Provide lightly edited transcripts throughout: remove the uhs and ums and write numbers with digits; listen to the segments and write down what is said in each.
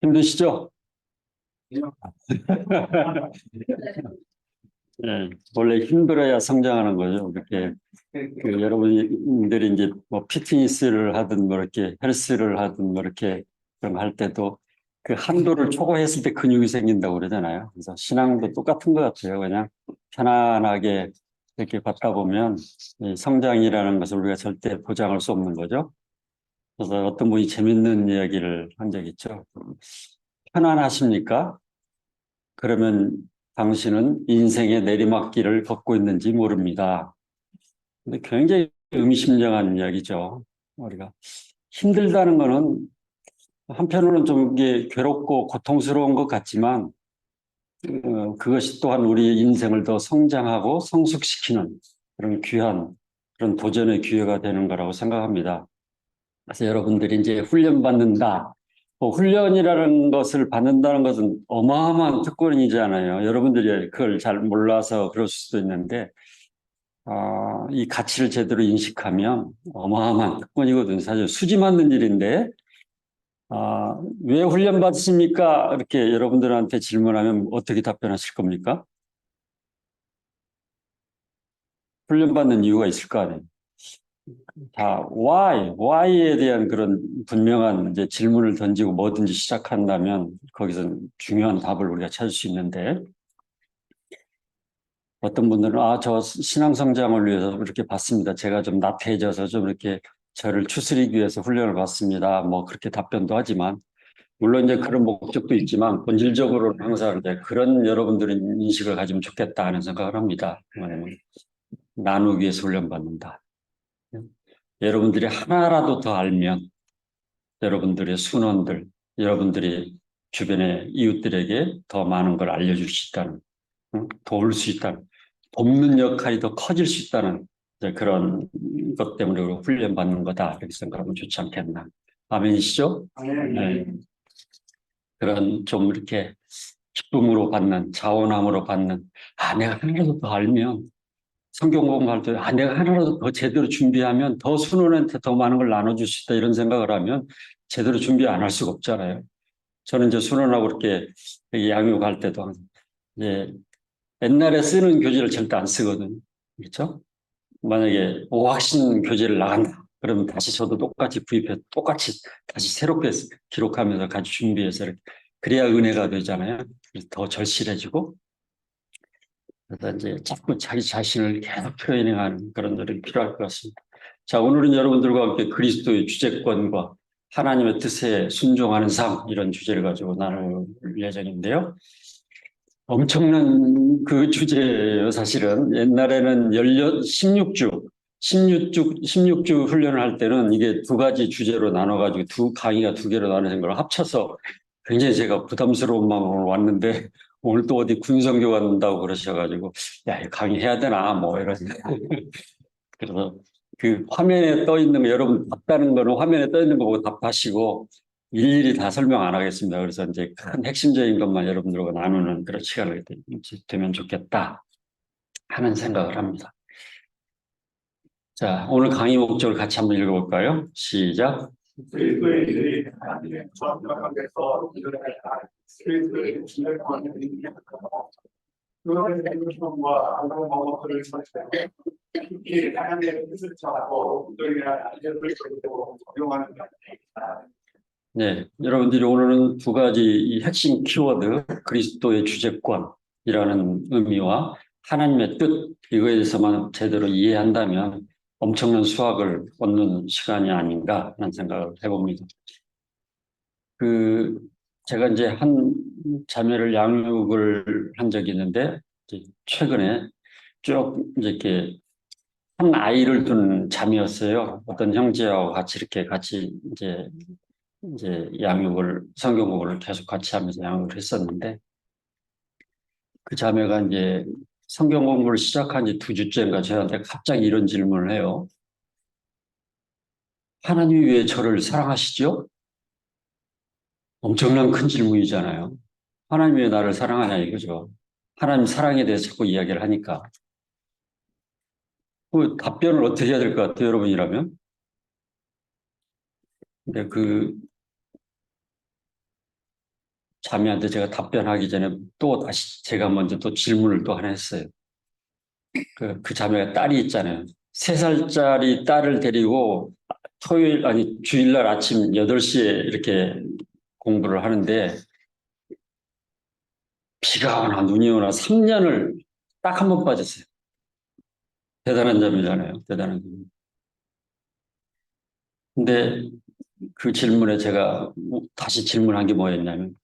힘드시죠? 네, 원래 힘들어야 성장하는 거죠. 이렇게 여러분들이 이제 뭐 피트니스를 하든 뭐 이렇게 헬스를 하든 뭐 이렇게 그런 거 할 때도 그 한도를 초과했을 때 근육이 생긴다고 그러잖아요. 그래서 신앙도 똑같은 것 같아요. 그냥 편안하게 이렇게 받다 보면 이 성장이라는 것을 우리가 절대 보장할 수 없는 거죠. 그래서 어떤 분이 재밌는 이야기를 한 적 있죠. 편안하십니까? 그러면 당신은 인생의 내리막길을 걷고 있는지 모릅니다. 근데 굉장히 의미심장한 이야기죠. 우리가 힘들다는 거는 한편으로는 좀 이게 괴롭고 고통스러운 것 같지만 그것이 또한 우리 인생을 더 성장하고 성숙시키는 그런 귀한 그런 도전의 기회가 되는 거라고 생각합니다. 그래서 여러분들이 이제 훈련받는다. 훈련이라는 것을 받는다는 것은 어마어마한 특권이잖아요. 여러분들이 그걸 잘 몰라서 그럴 수도 있는데, 이 가치를 제대로 인식하면 어마어마한 특권이거든요. 사실 수지 맞는 일인데, 왜 훈련받으십니까? 이렇게 여러분들한테 질문하면 어떻게 답변하실 겁니까? 훈련받는 이유가 있을 거 아니에요. 다 why에 대한 그런 분명한 이제 질문을 던지고 뭐든지 시작한다면 거기서 중요한 답을 우리가 찾을 수 있는데 어떤 분들은 저 신앙 성장을 위해서 이렇게 받습니다. 제가 좀 나태해져서 좀 이렇게 저를 추스리기 위해서 훈련을 받습니다. 뭐 그렇게 답변도 하지만 물론 이제 그런 목적도 있지만 본질적으로는 항상 이제 그런 여러분들의 인식을 가지면 좋겠다 하는 생각을 합니다. 뭐냐면 나누기 위해서 훈련받는다. 여러분들이 하나라도 더 알면 여러분들의 순원들, 여러분들이 주변의 이웃들에게 더 많은 걸 알려줄 수 있다는, 도울 수 있다는, 돕는 역할이 더 커질 수 있다는 그런 것 때문에 우리가 훈련받는 거다. 이렇게 생각하면 좋지 않겠나. 아멘이시죠? 네. 그런 좀 이렇게 기쁨으로 받는, 자원함으로 받는, 내가 하나라도 더 알면 성경 공부할 때, 내가 하나라도 더 제대로 준비하면 더 순원한테 더 많은 걸 나눠줄 수 있다 이런 생각을 하면 제대로 준비 안 할 수가 없잖아요. 저는 이제 순원하고 이렇게 양육할 때도 항상 이제 옛날에 쓰는 교재를 절대 안 쓰거든요. 그렇죠? 만약에 오학신 교재를 나간다. 그러면 다시 저도 똑같이 구입해 똑같이 다시 새롭게 기록하면서 같이 준비해서 이렇게 그래야 은혜가 되잖아요. 그래서 더 절실해지고 그래서 이제 자꾸 자기 자신을 계속 표현해가는 그런 노력이 필요할 것 같습니다. 자, 오늘은 여러분들과 함께 그리스도의 주재권과 하나님의 뜻에 순종하는 삶 이런 주제를 가지고 나눌 예정인데요. 엄청난 그 주제예요, 사실은. 옛날에는 16주 훈련을 할 때는 이게 두 가지 주제로 나눠가지고 강의가 두 개로 나눠진 걸 합쳐서 굉장히 제가 부담스러운 마음으로 왔는데 오늘 또 어디 군성교 간다고 그러셔가지고 야, 이거 강의해야 되나 뭐 이런 그래서 그 화면에 떠 있는 거 여러분 봤다는 거는 화면에 떠 있는 거 보고 답하시고 일일이 다 설명 안 하겠습니다. 그래서 이제 큰 핵심적인 것만 여러분들과 나누는 그런 시간이 되면 좋겠다 하는 생각을 합니다. 자, 오늘 강의 목적을 같이 한번 읽어볼까요? 시작. 네, 여러분들이 오늘은 두 가지 이 핵심 키워드, 그리스도의 주재권이라는 의미와 하나님의 뜻, 이거에 대해서만 제대로 이해한다면 엄청난 수확을 얻는 시간이 아닌가 하는 생각을 해봅니다. 그, 제가 이제 한 자매를 양육을 한 적이 있는데, 최근에 쭉 이제 이렇게 한 아이를 둔 자매였어요. 어떤 형제하고 같이 이제 양육을 성경 공부를 계속 같이 하면서 양육을 했었는데 그 자매가 이제 성경 공부를 시작한 지 2주째인가 저한테 갑자기 이런 질문을 해요. 하나님이 왜 저를 사랑하시죠? 엄청난 큰 질문이잖아요. 하나님이 왜 나를 사랑하냐 이거죠. 하나님 사랑에 대해서 자꾸 이야기를 하니까 그 답변을 어떻게 해야 될 것 같아요, 여러분이라면? 근데 자매한테 제가 답변하기 전에 또 다시 제가 먼저 또 질문을 또 하나 했어요. 그 자매가 딸이 있잖아요. 3살짜리 딸을 데리고 주일날 아침 8시에 이렇게 공부를 하는데 비가 오나 눈이 오나 3년을 딱 한 번 빠졌어요. 대단한 점이잖아요. 대단한 점. 근데 그 질문에 제가 다시 질문한 게 뭐였냐면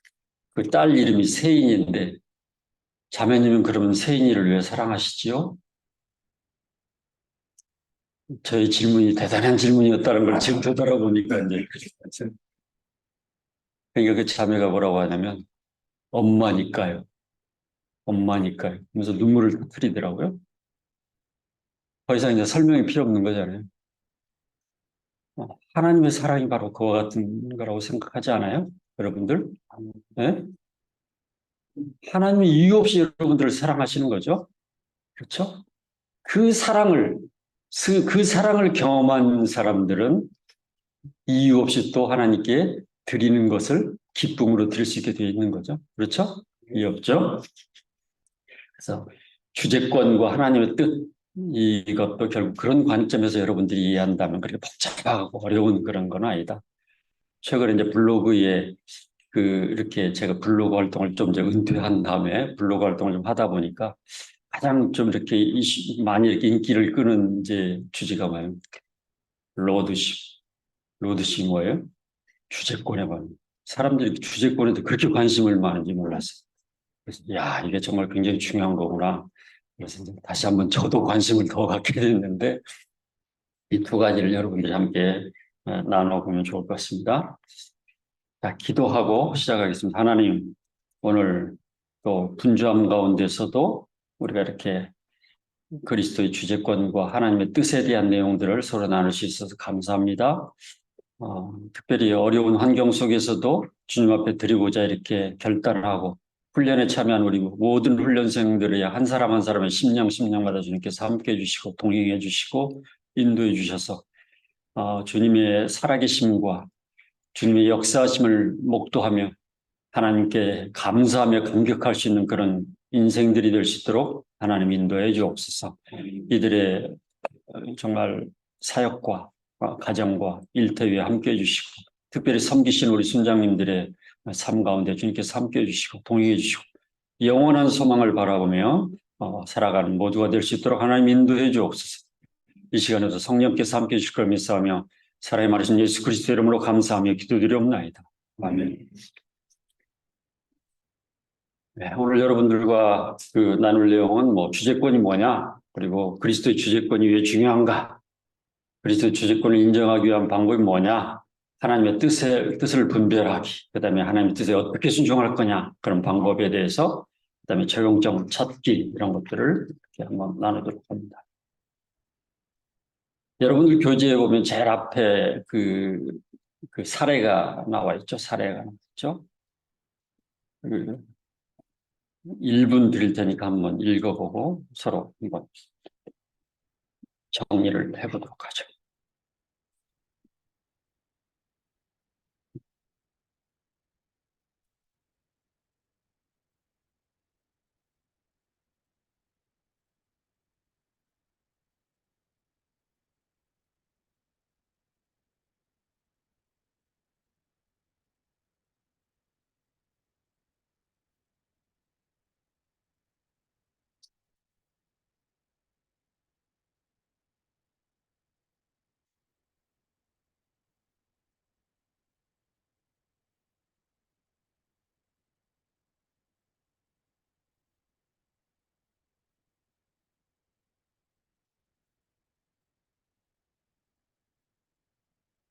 그 딸 이름이 세인인데 자매님은 그러면 세인이를 왜 사랑하시지요? 저의 질문이 대단한 질문이었다는 걸 지금 되돌아보니까 이제 그러니까 그 자매가 뭐라고 하냐면 엄마니까요. 엄마니까요. 그래서 눈물을 터뜨리더라고요. 더 이상 이제 설명이 필요 없는 거잖아요. 하나님의 사랑이 바로 그와 같은 거라고 생각하지 않아요? 여러분들? 네? 하나님이 이유 없이 여러분들을 사랑하시는 거죠. 그렇죠? 그 사랑을, 그 사랑을 경험한 사람들은 이유 없이 또 하나님께 드리는 것을 기쁨으로 드릴 수 있게 되어 있는 거죠. 그렇죠? 이유 없죠? 그래서 주제권과 하나님의 뜻, 이것도 결국 그런 관점에서 여러분들이 이해한다면 그렇게 복잡하고 어려운 그런 건 아니다. 최근에 이제 블로그에 이렇게 제가 블로그 활동을 좀 이제 은퇴한 다음에 블로그 활동을 좀 하다 보니까 가장 좀 이렇게 많이 이렇게 인기를 끄는 이제 주제가 뭐예요? 로드십. 로드십 뭐예요? 주제권에 관한. 사람들이 주제권에도 그렇게 관심을 많은지 몰랐어요. 그래서 야, 이게 정말 굉장히 중요한 거구나. 그래서 이제 다시 한번 저도 관심을 더 갖게 됐는데 이 두 가지를 여러분들이 함께 나눠보면 좋을 것 같습니다. 자, 기도하고 시작하겠습니다. 하나님, 오늘 또 분주함 가운데서도 우리가 이렇게 그리스도의 주제권과 하나님의 뜻에 대한 내용들을 서로 나눌 수 있어서 감사합니다. 특별히 어려운 환경 속에서도 주님 앞에 드리고자 이렇게 결단하고 훈련에 참여한 우리 모든 훈련생들의 한 사람 한 사람의 심령마다 주님께서 함께 해주시고 동행해 주시고 인도해 주셔서 주님의 살아계심과 주님의 역사하심을 목도하며 하나님께 감사하며 감격할 수 있는 그런 인생들이 될 수 있도록 하나님 인도해 주옵소서. 이들의 정말 사역과 가정과 일터에 함께 해주시고 특별히 섬기신 우리 순장님들의 삶 가운데 주님께서 함께 해주시고 동행해 주시고 영원한 소망을 바라보며 살아가는 모두가 될 수 있도록 하나님 인도해 주옵소서. 이 시간에도 성령께서 함께 해주실 걸 믿사오며 살아의 말하신 예수 그리스도 이름으로 감사하며 기도드리옵나이다. 아멘. 네, 오늘 여러분들과 나눌 내용은 주제권이 뭐냐, 그리고 그리스도의 주제권이 왜 중요한가, 그리스도의 주제권을 인정하기 위한 방법이 뭐냐, 하나님의 뜻을 분별하기, 그 다음에 하나님의 뜻에 어떻게 순종할 거냐, 그런 방법에 대해서, 그 다음에 적용점 찾기, 이런 것들을 이렇게 한번 나누도록 합니다. 여러분들 교재에 보면 제일 앞에 그 사례가 나와 있죠. 사례가 나와 있죠. 1분 드릴 테니까 한번 읽어보고 서로 한번 정리를 해보도록 하죠.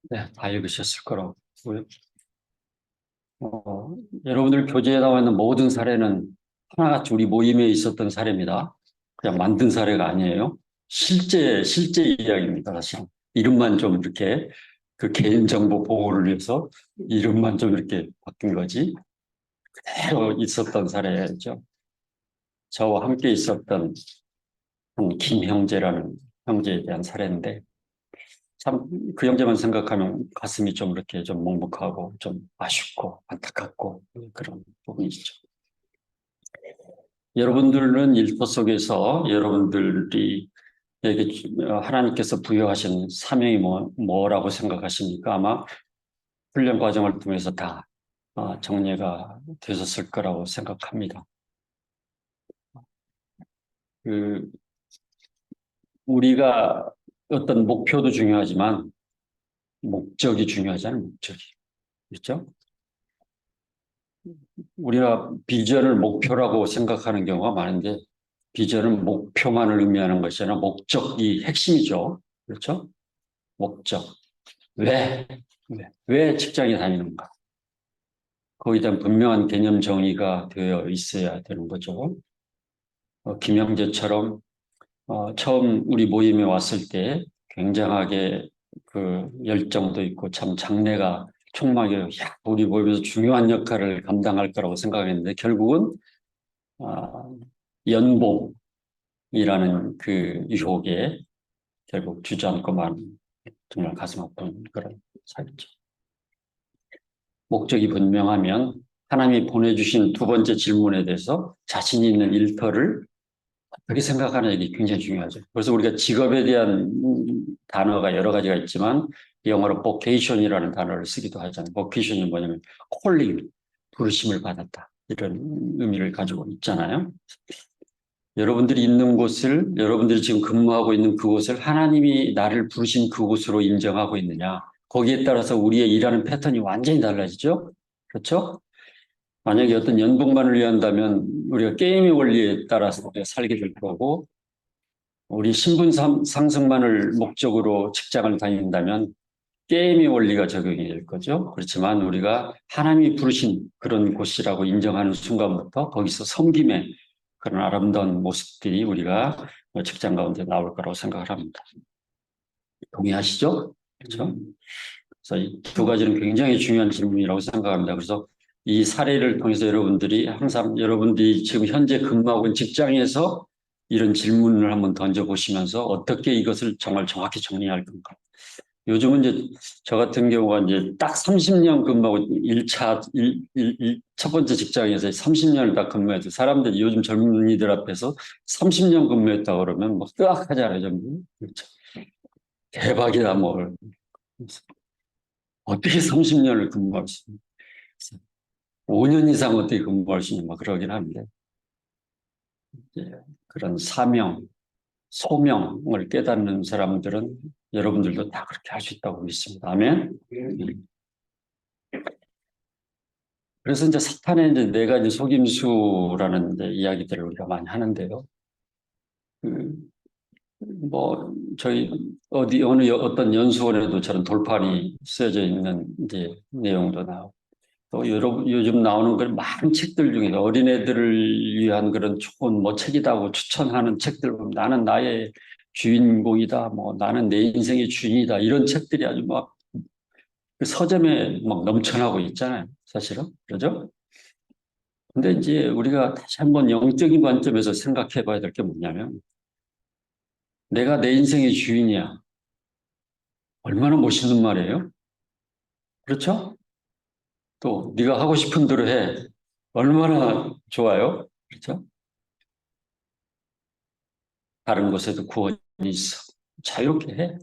네, 다 읽으셨을 거라고 보고요. 여러분들 교재에 나와 있는 모든 사례는 하나같이 우리 모임에 있었던 사례입니다. 그냥 만든 사례가 아니에요. 실제 이야기입니다, 사실. 이름만 좀 이렇게 그 개인정보 보호를 위해서 이름만 좀 이렇게 바뀐 거지. 그대로 있었던 사례죠. 저와 함께 있었던 한 김형제라는 형제에 대한 사례인데, 참 그 형제만 생각하면 가슴이 좀 이렇게 좀 먹먹하고 좀 아쉽고 안타깝고 그런 부분이죠. 여러분들은 일터 속에서 여러분들이 하나님께서 부여하신 사명이 뭐라고 생각하십니까? 아마 훈련 과정을 통해서 다 정리가 되셨을 거라고 생각합니다. 그 우리가 어떤 목표도 중요하지만 목적이 중요하잖아요. 목적이. 그렇죠? 우리가 비전을 목표라고 생각하는 경우가 많은데 비전은 목표만을 의미하는 것이 아니라 목적이 핵심이죠. 그렇죠? 목적. 왜? 왜 직장에 다니는가? 거기에 대한 분명한 개념 정의가 되어 있어야 되는 거죠. 김영재처럼 처음 우리 모임에 왔을 때 굉장하게 그 열정도 있고 참 장래가 촉막이 우리 모임에서 중요한 역할을 감당할 거라고 생각했는데 결국은 연봉이라는 그 유혹에 결국 주저앉고만 정말 가슴 아픈 그런 사였죠. 목적이 분명하면 하나님이 보내주신 두 번째 질문에 대해서 자신 있는 일터를 어떻게 생각하느냐 이게 굉장히 중요하죠. 그래서 우리가 직업에 대한 단어가 여러 가지가 있지만 영어로 vocation이라는 단어를 쓰기도 하잖아요. vocation이 뭐냐면 calling, 부르심을 받았다. 이런 의미를 가지고 있잖아요. 여러분들이 있는 곳을, 여러분들이 지금 근무하고 있는 그곳을 하나님이 나를 부르신 그곳으로 인정하고 있느냐. 거기에 따라서 우리의 일하는 패턴이 완전히 달라지죠. 그렇죠? 만약에 어떤 연봉만을 위한다면 우리가 게임의 원리에 따라서 살게 될 거고, 우리 신분 상승만을 목적으로 직장을 다닌다면 게임의 원리가 적용이 될 거죠. 그렇지만 우리가 하나님이 부르신 그런 곳이라고 인정하는 순간부터 거기서 섬김의 그런 아름다운 모습들이 우리가 직장 가운데 나올 거라고 생각을 합니다. 동의하시죠? 그렇죠? 그래서 이 두 가지는 굉장히 중요한 질문이라고 생각합니다. 그래서 이 사례를 통해서 여러분들이 항상 여러분들이 지금 현재 근무하고 있는 직장에서 이런 질문을 한번 던져보시면서 어떻게 이것을 정말 정확히 정리할 건가. 요즘은 이제 저 같은 경우가 이제 딱 30년 근무하고 첫 번째 직장에서 30년을 딱 근무해서 사람들이 요즘 젊은이들 앞에서 30년 근무했다 그러면 뭐 뜨악하잖아요, 전부. 그렇죠. 대박이다, 뭘. 어떻게 30년을 근무할 수 있는 5년 이상 어떻게 근무할 수 있는 뭐 그러긴 한데 그런 사명, 소명을 깨닫는 사람들은 여러분들도 다 그렇게 할 수 있다고 믿습니다. 아멘. 그래서 이제 사탄의 이제 네 가지 속임수라는 이제 이야기들을 우리가 많이 하는데요. 뭐 저희 어떤 연수원에도 저런 돌판이 쓰여져 있는 이제 내용도 나오고 또 요즘 나오는 그런 많은 책들 중에 어린애들을 위한 그런 좋은 뭐 책이다고 추천하는 책들 보면 나는 나의 주인공이다, 뭐 나는 내 인생의 주인이다 이런 책들이 아주 막 그 서점에 막 넘쳐나고 있잖아요, 사실은. 그죠? 근데 이제 우리가 다시 한번 영적인 관점에서 생각해 봐야 될 게 뭐냐면 내가 내 인생의 주인이야. 얼마나 멋있는 말이에요? 그렇죠? 또 네가 하고 싶은 대로 해. 얼마나 좋아요? 그렇죠? 다른 곳에도 구원이 있어. 자유롭게 해.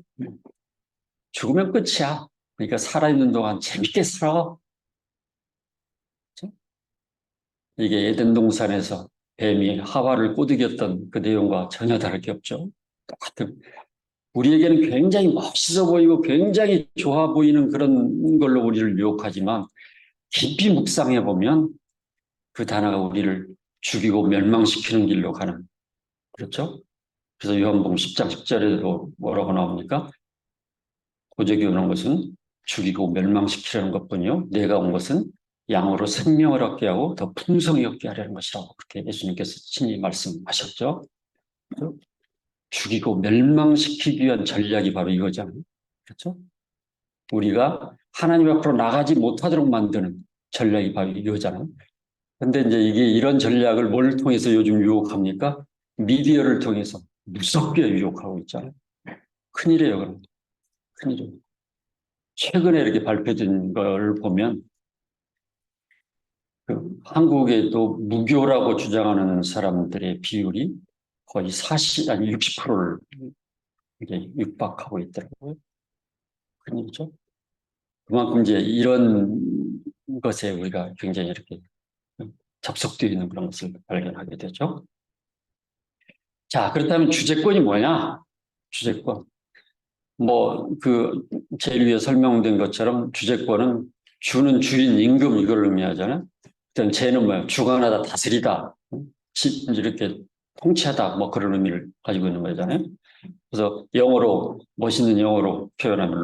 죽으면 끝이야. 그러니까 살아있는 동안 재밌게 살아. 그렇죠? 이게 에덴 동산에서 뱀이 하와를 꼬드겼던 그 내용과 전혀 다를 게 없죠. 똑같은 우리에게는 굉장히 멋있어 보이고 굉장히 좋아 보이는 그런 걸로 우리를 유혹하지만 깊이 묵상해 보면 그 단어가 우리를 죽이고 멸망시키는 길로 가는 그렇죠? 그래서 요한복음 10장 10절에도 뭐라고 나옵니까? 도적이 오는 것은 죽이고 멸망시키려는 것뿐이요. 내가 온 것은 양으로 생명을 얻게 하고 더 풍성히 얻게 하려는 것이라고 그렇게 예수님께서 친히 말씀하셨죠. 죽이고 멸망시키기 위한 전략이 바로 이거잖아요. 그렇죠? 우리가 하나님 앞으로 나가지 못하도록 만드는 전략이 바로 이거잖아요. 근데 이제 이게 이런 전략을 뭘 통해서 요즘 유혹합니까? 미디어를 통해서 무섭게 유혹하고 있잖아요. 큰일이에요, 그럼. 큰일입니다. 최근에 이렇게 발표된 걸 보면 한국에도 무교라고 주장하는 사람들의 비율이 거의 60%를 이제 육박하고 있더라고요. 큰일이죠. 그만큼 이제 이런 것에 우리가 굉장히 이렇게 접속되어 있는 그런 것을 발견하게 되죠. 자, 그렇다면 주제권이 뭐냐? 주제권. 제일 위에 설명된 것처럼 주제권은 주는 주인, 임금 이걸 의미하잖아요. 일단 죄는 뭐야? 주관하다, 다스리다, 이렇게 통치하다, 뭐 그런 의미를 가지고 있는 거잖아요. 그래서 영어로, 멋있는 영어로 표현하면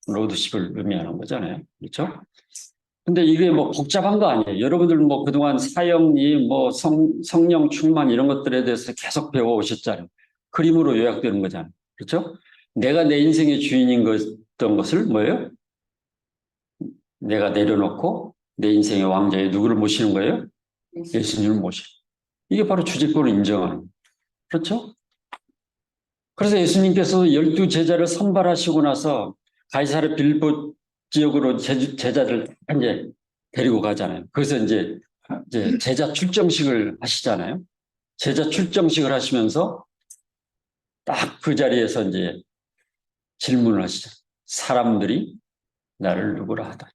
로드십을 의미하는 거잖아요. 그렇죠? 근데 이게 뭐 복잡한 거 아니에요. 여러분들 뭐 그동안 사형리, 뭐 성령 충만 이런 것들에 대해서 계속 배워오셨잖아요. 그림으로 요약되는 거잖아요. 그렇죠? 내가 내 인생의 주인인 것던 것을 뭐예요? 내가 내려놓고 내 인생의 왕자에 누구를 모시는 거예요? 예수님을 모시는. 이게 바로 주제권을 인정하는. 그렇죠? 그래서 예수님께서 12제자를 선발하시고 나서 가이사르 빌보 지역으로 제자들 이제 데리고 가잖아요. 그래서 이제 제자 출정식을 하시잖아요. 제자 출정식을 하시면서 딱 그 자리에서 이제 질문을 하시죠. 사람들이 나를 누구라 하더냐.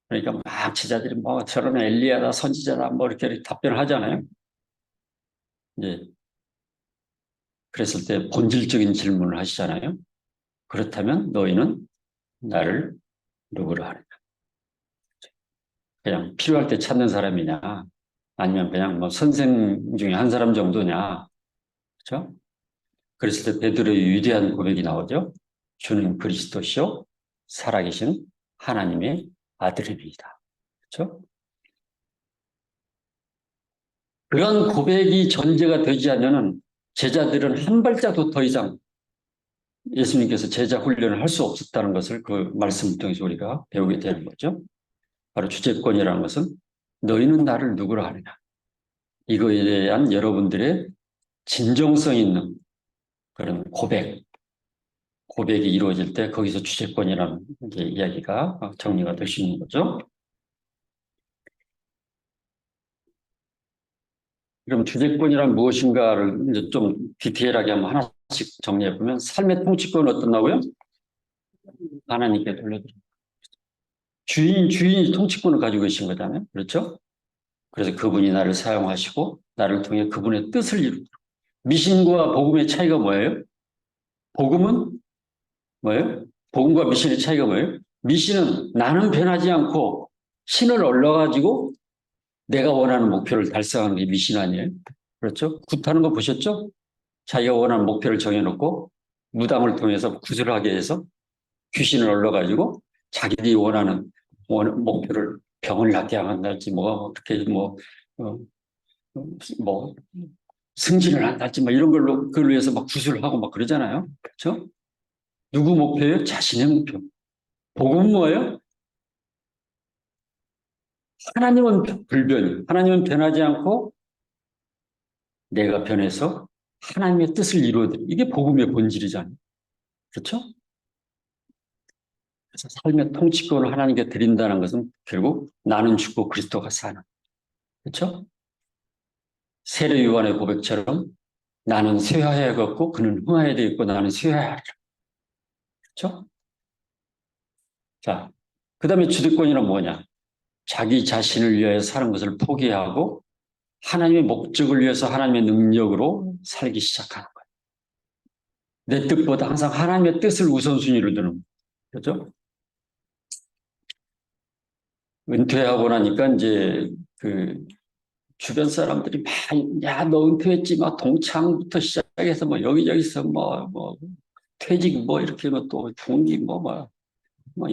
그러니까 막 제자들이 뭐 저런 엘리야다 선지자다 뭐 이렇게 답변을 하잖아요. 이제 그랬을 때 본질적인 질문을 하시잖아요. 그렇다면 너희는 나를 누구라 하느냐. 그냥 필요할 때 찾는 사람이냐 아니면 그냥 뭐 선생 중에 한 사람 정도냐. 그렇죠? 그랬을 때 베드로의 위대한 고백이 나오죠. 주는 그리스도시요 살아계신 하나님의 아들입니다. 그렇죠? 그런 고백이 전제가 되지 않으면 제자들은 한 발짝도 더 이상 예수님께서 제자 훈련을 할 수 없었다는 것을 그 말씀을 통해서 우리가 배우게 되는 거죠. 바로 주제권이라는 것은 너희는 나를 누구라 하느냐. 이거에 대한 여러분들의 진정성 있는 그런 고백이 이루어질 때 거기서 주제권이라는 이야기가 정리가 될 수 있는 거죠. 그럼 주제권이란 무엇인가를 이제 좀 디테일하게 한번 하나씩 정리해 보면 삶의 통치권은 어떻나고요? 하나님께 돌려드립니다. 주인이 통치권을 가지고 계신 거잖아요. 그렇죠? 그래서 그분이 나를 사용하시고 나를 통해 그분의 뜻을 이루다. 미신과 복음의 차이가 뭐예요? 복음은 뭐예요? 복음과 미신의 차이가 뭐예요? 미신은 나는 변하지 않고 신을 얻어가지고 내가 원하는 목표를 달성하는 게 미신 아니에요? 그렇죠? 굿하는 거 보셨죠? 자기가 원하는 목표를 정해놓고 무당을 통해서 구슬을 하게 해서 귀신을 얻어가지고 자기들이 원하는 목표를 병을 낫게 한달지 뭐 어떻게 어, 뭐 승진을 한달지 뭐 이런 걸로 그걸 위해서 막 구슬을 하고 막 그러잖아요. 그렇죠? 누구 목표예요? 자신의 목표. 복음은 뭐예요? 하나님은 불변이에요. 하나님은 변하지 않고 내가 변해서 하나님의 뜻을 이루어드려. 이게 복음의 본질이잖아요. 그렇죠? 그래서 삶의 통치권을 하나님께 드린다는 것은 결국 나는 죽고 그리스도가 사는. 그렇죠? 세례 요한의 고백처럼 나는 쇠하여 걷고 그는 흥하여 되어 있고 나는 쇠하여 하리라. 그렇죠? 자, 그 다음에 주도권이란 뭐냐? 자기 자신을 위하여 사는 것을 포기하고 하나님의 목적을 위해서 하나님의 능력으로 살기 시작하는 거예요. 내 뜻보다 항상 하나님의 뜻을 우선순위로 두는 거죠. 은퇴하고 나니까 이제 그 주변 사람들이 막, 야, 너 은퇴했지? 막 동창부터 시작해서 뭐 여기저기서 뭐 퇴직 뭐 이렇게 또 동기 뭐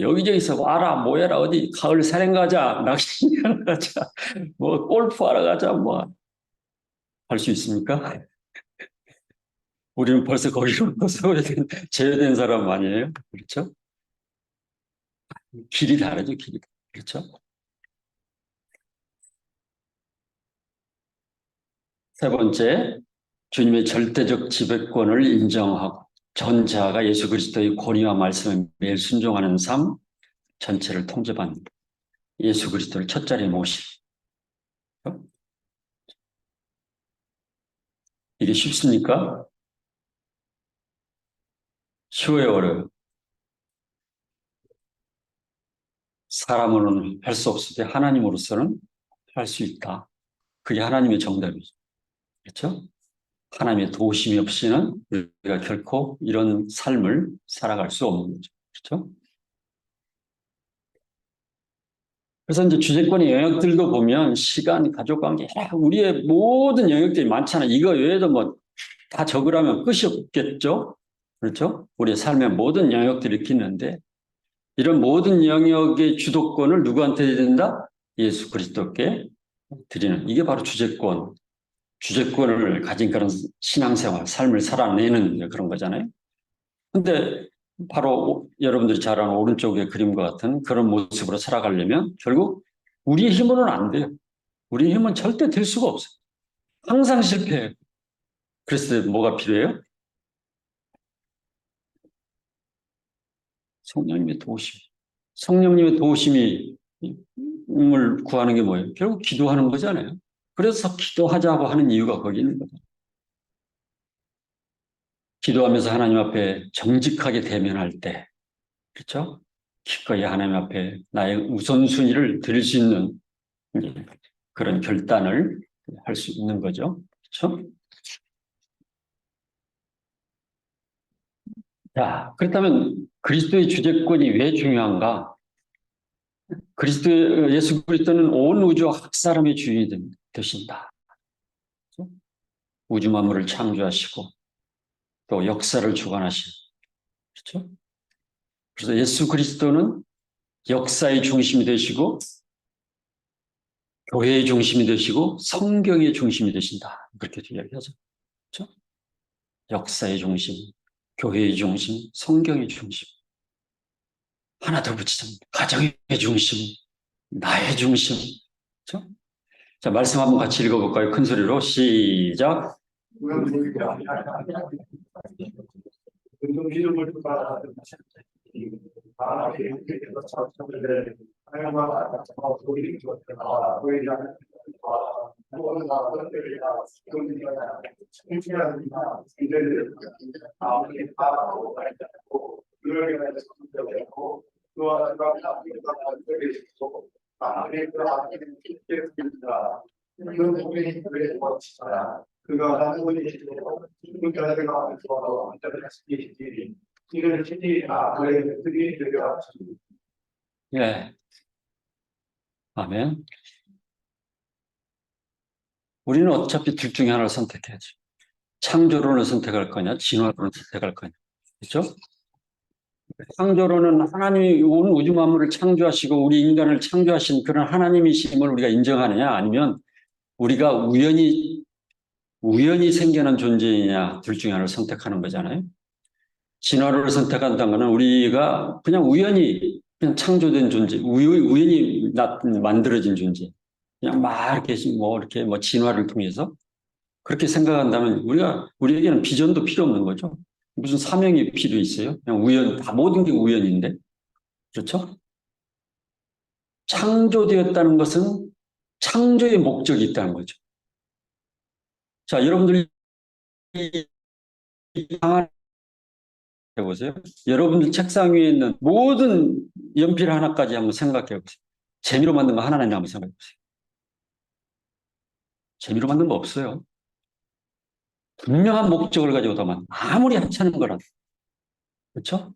여기저기서 와라, 뭐해라, 어디 가을 산행 가자, 낚시하러 가자, 뭐 골프 하러 가자, 뭐 할 수 있습니까? 우리는 벌써 거기로 제외된 사람 아니에요? 그렇죠? 길이 다르죠, 길이. 그렇죠? 세 번째, 주님의 절대적 지배권을 인정하고 전자가 예수 그리스도의 권위와 말씀에 매일 순종하는 삶 전체를 통제받는 예수 그리스도를 첫 자리에 모시고. 이게 쉽습니까? 쉬워요, 어려워요? 사람으로는 할 수 없을 때 하나님으로서는 할 수 있다. 그게 하나님의 정답이죠. 그렇죠? 하나님의 도우심이 없이는 우리가 결코 이런 삶을 살아갈 수 없는 거죠. 그렇죠? 그래서 이제 주제권의 영역들도 보면 시간, 가족 관계, 우리의 모든 영역들이 많잖아요. 이거 외에도 뭐 다 적으라면 끝이 없겠죠? 그렇죠? 우리의 삶의 모든 영역들이 이렇게 있는데 이런 모든 영역의 주도권을 누구한테 드린다? 예수 그리스도께 드리는. 이게 바로 주제권. 주제권을 가진 그런 신앙생활, 삶을 살아내는 그런 거잖아요. 근데 바로 여러분들이 잘 아는 오른쪽의 그림과 같은 그런 모습으로 살아가려면 결국 우리의 힘으로는 안 돼요. 우리의 힘은 절대 될 수가 없어요. 항상 실패해요. 그래서 뭐가 필요해요? 성령님의 도우심. 성령님의 도우심을 구하는 게 뭐예요? 결국 기도하는 거잖아요. 그래서 기도하자고 하는 이유가 거기 있는 거죠. 기도하면서 하나님 앞에 정직하게 대면할 때, 그렇죠? 기꺼이 하나님 앞에 나의 우선순위를 드릴 수 있는 그런 결단을 할 수 있는 거죠. 그렇죠? 자, 그렇다면 그리스도의 주제권이 왜 중요한가? 예수 그리스도는 온 우주와 각 사람의 주인이 되신다. 그렇죠? 우주 만물을 창조하시고 또 역사를 주관하시는. 그렇죠? 그래서 예수 그리스도는 역사의 중심이 되시고 교회의 중심이 되시고 성경의 중심이 되신다. 그렇게 이야기하죠. 그렇죠? 역사의 중심, 교회의 중심, 성경의 중심. 하나 더 붙이자면 가정의 중심, 나의 중심. 그렇죠? 자, 말씀 한번 같이 읽어볼까요? 큰 소리로 시작. 그가 한국에 계시고 지금까지가 이런 시티 그들이 되려. 예, 아멘. 우리는 어차피 둘 중에 하나를 선택해야지. 창조론을 선택할 거냐, 진화론을 선택할 거냐. 그렇죠? 창조론은 하나님이 온 우주 만물을 창조하시고 우리 인간을 창조하신 그런 하나님이심을 우리가 인정하느냐, 아니면 우리가 우연히 생겨난 존재이냐, 둘 중에 하나를 선택하는 거잖아요. 진화론을 선택한다는 것은 우리가 그냥 우연히 그냥 창조된 존재, 우연히 만들어진 존재. 그냥 막 이렇게 이렇게 진화를 통해서 그렇게 생각한다면 우리에게는 비전도 필요 없는 거죠. 무슨 사명이 필요 있어요? 그냥 다 모든 게 우연인데. 그렇죠? 창조되었다는 것은 창조의 목적이 있다는 거죠. 자, 여러분들이 해보세요. 여러분들 책상 위에 있는 모든 연필 하나까지 한번 생각해 보세요. 재미로 만든 거 하나는 한번 생각해 보세요. 재미로 만든 거 없어요. 분명한 목적을 가지고 다만 아무리 하찮은 거라도. 그렇죠?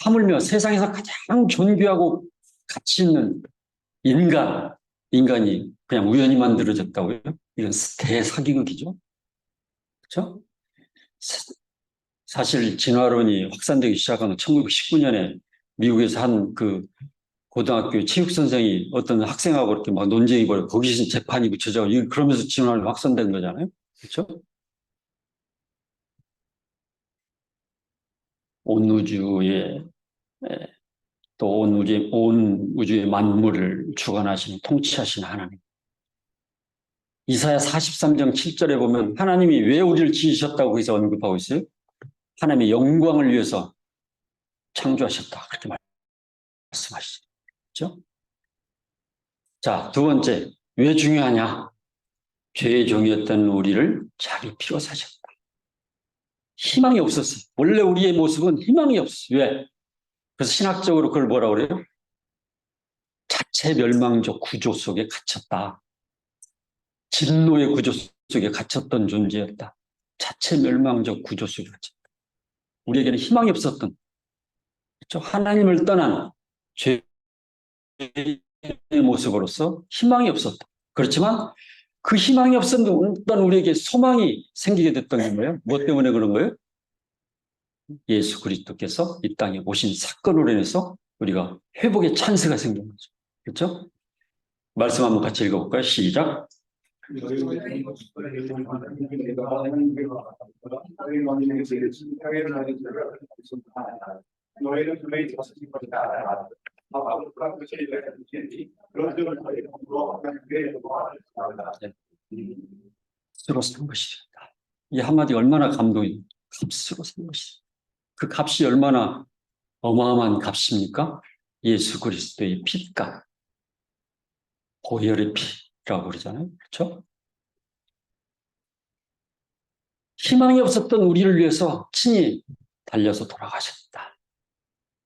하물며 세상에서 가장 존귀하고 가치 있는 인간이 그냥 우연히 만들어졌다고요? 이건 대사기극이죠. 그렇죠? 사실 진화론이 확산되기 시작한 건 1919년에 미국에서 한 그 고등학교 체육 선생이 어떤 학생하고 이렇게 막 논쟁이 벌어 거기서 재판이 붙여져 그러면서 진화론이 확산된 거잖아요. 그렇죠? 온 우주에 또 온 우주의 만물을 주관하시는 통치하시는 하나님. 이사야 43장 7절에 보면 하나님이 왜 우리를 지으셨다고 거기서 언급하고 있어요? 하나님의 영광을 위해서 창조하셨다. 그렇게 말씀하시죠. 자, 두 번째, 왜 중요하냐? 죄의 종이었던 우리를 자기 피로 사셨다. 희망이 없었어요. 원래 우리의 모습은 희망이 없어요. 왜? 그래서 신학적으로 그걸 뭐라고 그래요? 자체 멸망적 구조 속에 갇혔다. 진노의 구조 속에 갇혔던 존재였다. 자체 멸망적 구조 속에 갇혔다. 우리에게는 희망이 없었던, 그렇죠? 하나님을 떠난 죄의 모습으로서 희망이 없었다. 그렇지만 그 희망이 없었던 우리에게 소망이 생기게 됐던 게 뭐예요? 무엇 때문에 그런 거예요? 예수 그리스도께서 이 땅에 오신 사건으로 인해서 우리가 회복의 찬스가 생긴 거죠. 그렇죠? 말씀 한번 같이 읽어볼까요? 시작. 값으로 산 것이다. 이 한마디 얼마나 감동이, 값으로 산 것이다. 그 값이 얼마나 어마어마한 값입니까? 예수 그리스도의 피값, 보혈의 피라고 그러잖아요. 그렇죠? 희망이 없었던 우리를 위해서 친히 달려서 돌아가셨다.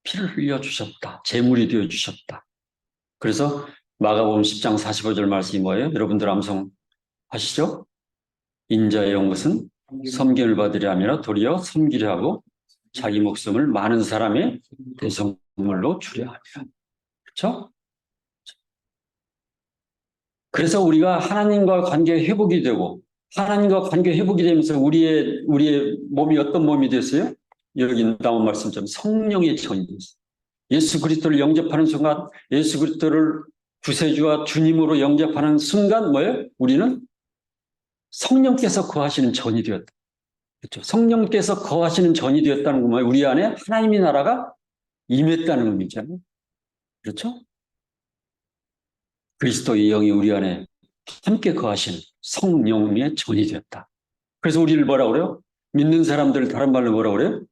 피를 흘려주셨다. 제물이 되어주셨다. 그래서 마가복음 10장 45절 말씀이 뭐예요? 여러분들 암송하시죠? 인자의 영 것은 섬김을 받으려 함이라 도리어 섬기려 하고 자기 목숨을 많은 사람의 대성물로 주려 함이라. 그렇죠? 그래서 우리가 하나님과 관계 회복이 되고 하나님과 관계 회복이 되면서 우리의 몸이 어떤 몸이 됐어요? 여기 나온 말씀처럼 성령의 전이 됐어요. 예수 그리스도를 영접하는 순간, 예수 그리스도를 구세주와 주님으로 영접하는 순간 뭐예요? 우리는 성령께서 거하시는 전이 되었다. 그렇죠? 성령께서 거하시는 전이 되었다는 건 뭐예요? 우리 안에 하나님의 나라가 임했다는 의미잖아요. 그렇죠? 그리스도의 영이 우리 안에 함께 거하시는 성령의 전이 되었다. 그래서 우리를 뭐라고 그래요? 믿는 사람들 다른 말로 뭐라고 그래요?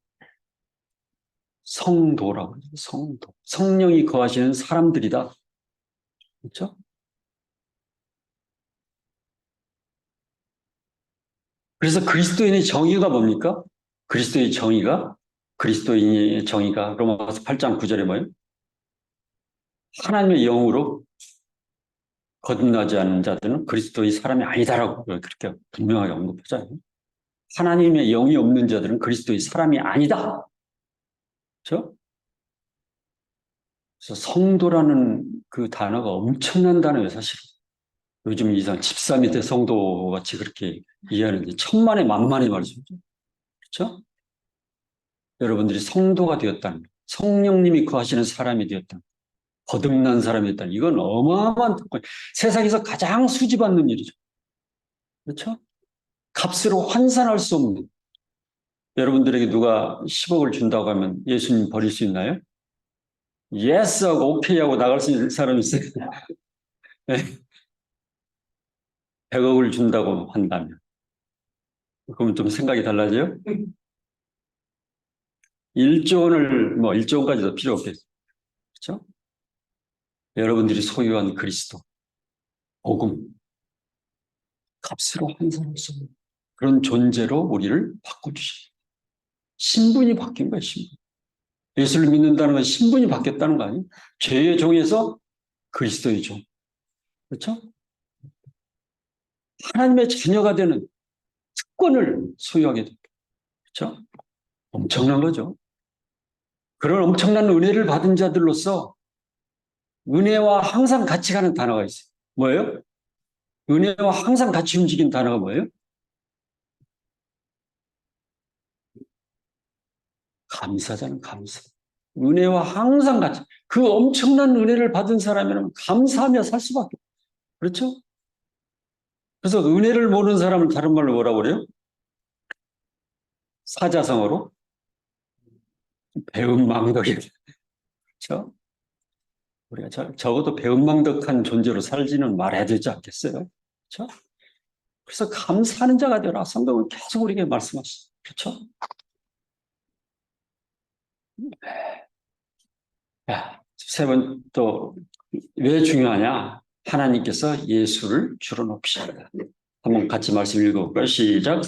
성도라고 그래요. 성도. 성령이 거하시는 사람들이다. 그렇죠? 그래서 그리스도인의 정의가 뭡니까? 그리스도인의 정의가 로마서 8장 9절에 뭐예요? 하나님의 영으로 거듭나지 않는 자들은 그리스도의 사람이 아니다라고 그렇게 분명하게 언급하잖아요. 하나님의 영이 없는 자들은 그리스도의 사람이 아니다. 그렇죠? 그래서 성도라는 그 단어가 엄청난 단어예요, 사실. 요즘 이상 집사 밑에 성도 같이 그렇게 이해하는데 천만에 만만의 말씀이죠. 그렇죠? 여러분들이 성도가 되었다는 것, 성령님이 거하시는 사람이 되었다는 것, 거듭난 사람이 되었다는 것, 이건 어마어마한 세상에서 가장 수지받는 일이죠. 그렇죠? 값으로 환산할 수 없는. 여러분들에게 누가 10억을 준다고 하면 예수님 버릴 수 있나요? 예스 하고 오케이 하고 나갈 수 있는 사람이 있어요. 100억을 준다고 한다면. 그러면 좀 생각이 달라져요? 1조 원을, 1조 원까지도 필요 없겠죠. 그렇죠? 여러분들이 소유한 그리스도, 복음, 값으로 환산할 수 없는 그런 존재로 우리를 바꿔주십니다. 신분이 바뀐 거예요, 신분. 예수를 믿는다는 건 신분이 바뀌었다는 거 아니에요? 죄의 종에서 그리스도의 종. 그렇죠? 하나님의 자녀가 되는 특권을 소유하게 됩니다. 그렇죠? 엄청난 거죠. 그런 엄청난 은혜를 받은 자들로서 은혜와 항상 같이 가는 단어가 있어요. 뭐예요? 은혜와 항상 같이 움직이는 단어가 뭐예요? 감사잖아요, 감사. 은혜와 항상 같이. 그 엄청난 은혜를 받은 사람이라면 감사하며 살 수밖에 없어요. 그렇죠? 그래서 은혜를 모르는 사람을 다른 말로 뭐라고 그래요? 사자성어로 배은망덕이에요. 그렇죠? 우리가 적어도 배은망덕한 존재로 살지는 말아야 되지 않겠어요? 그렇죠? 그래서 감사하는 자가 되라. 성경은 계속 우리에게 말씀하시죠. 그렇죠? 세 번 또 왜 중요하냐? 하나님께서 예수를 주로 높이셨다. 한번 같이 말씀 읽어볼까요? 시작.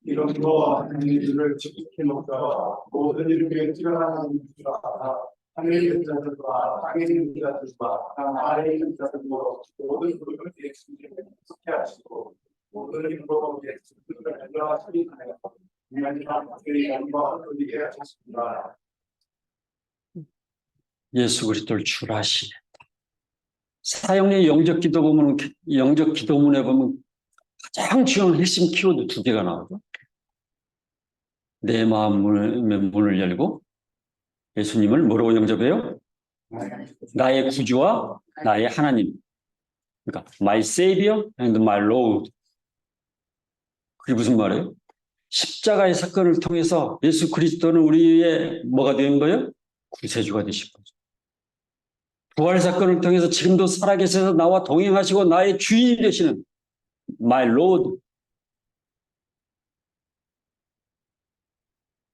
이름으로 하나님을 지키게 놓고 모든 이름에 뛰어난 자들과 하늘에 있는 자들과 땅에 있는 자들과 땅 아래에 있는 자들과 모든 그룹을 예수님께 속해 하시고 모든 이름으로 예수님을 안녕하시리하여 하나님과 그의 영광을 돌리게 하셨습니다. 예수 그리스도를 주로 하시네. 사형리 영적 기도문에 보면 가장 중요한 핵심 키워드 두 개가 나오죠. 내 문을 열고 예수님을 뭐라고 영접해요? 나의 구주와 나의 하나님. 그러니까 my savior and my lord. 그게 무슨 말이에요? 십자가의 사건을 통해서 예수 그리스도는 우리의 뭐가 된 거예요? 구세주가 되신 거죠. 부활 사건을 통해서 지금도 살아계셔서 나와 동행하시고 나의 주인이 되시는 my lord.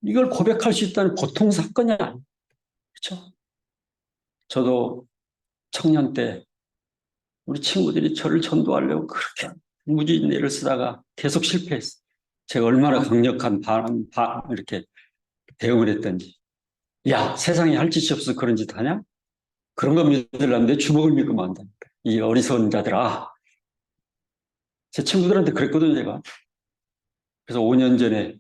이걸 고백할 수 있다는 보통 사건이 아니에요. 그렇죠? 저도 청년 때 우리 친구들이 저를 전도하려고 그렇게 무지인내를 쓰다가 계속 실패했어요. 제가 얼마나 강력한 이렇게 대응을 했던지. 야, 세상에 할 짓이 없어서 그런 짓 하냐? 그런 거 믿으려면 내 주먹을 믿고 만다니까. 이 어리석은 자들아. 제 친구들한테 그랬거든요, 제가. 그래서 5년 전에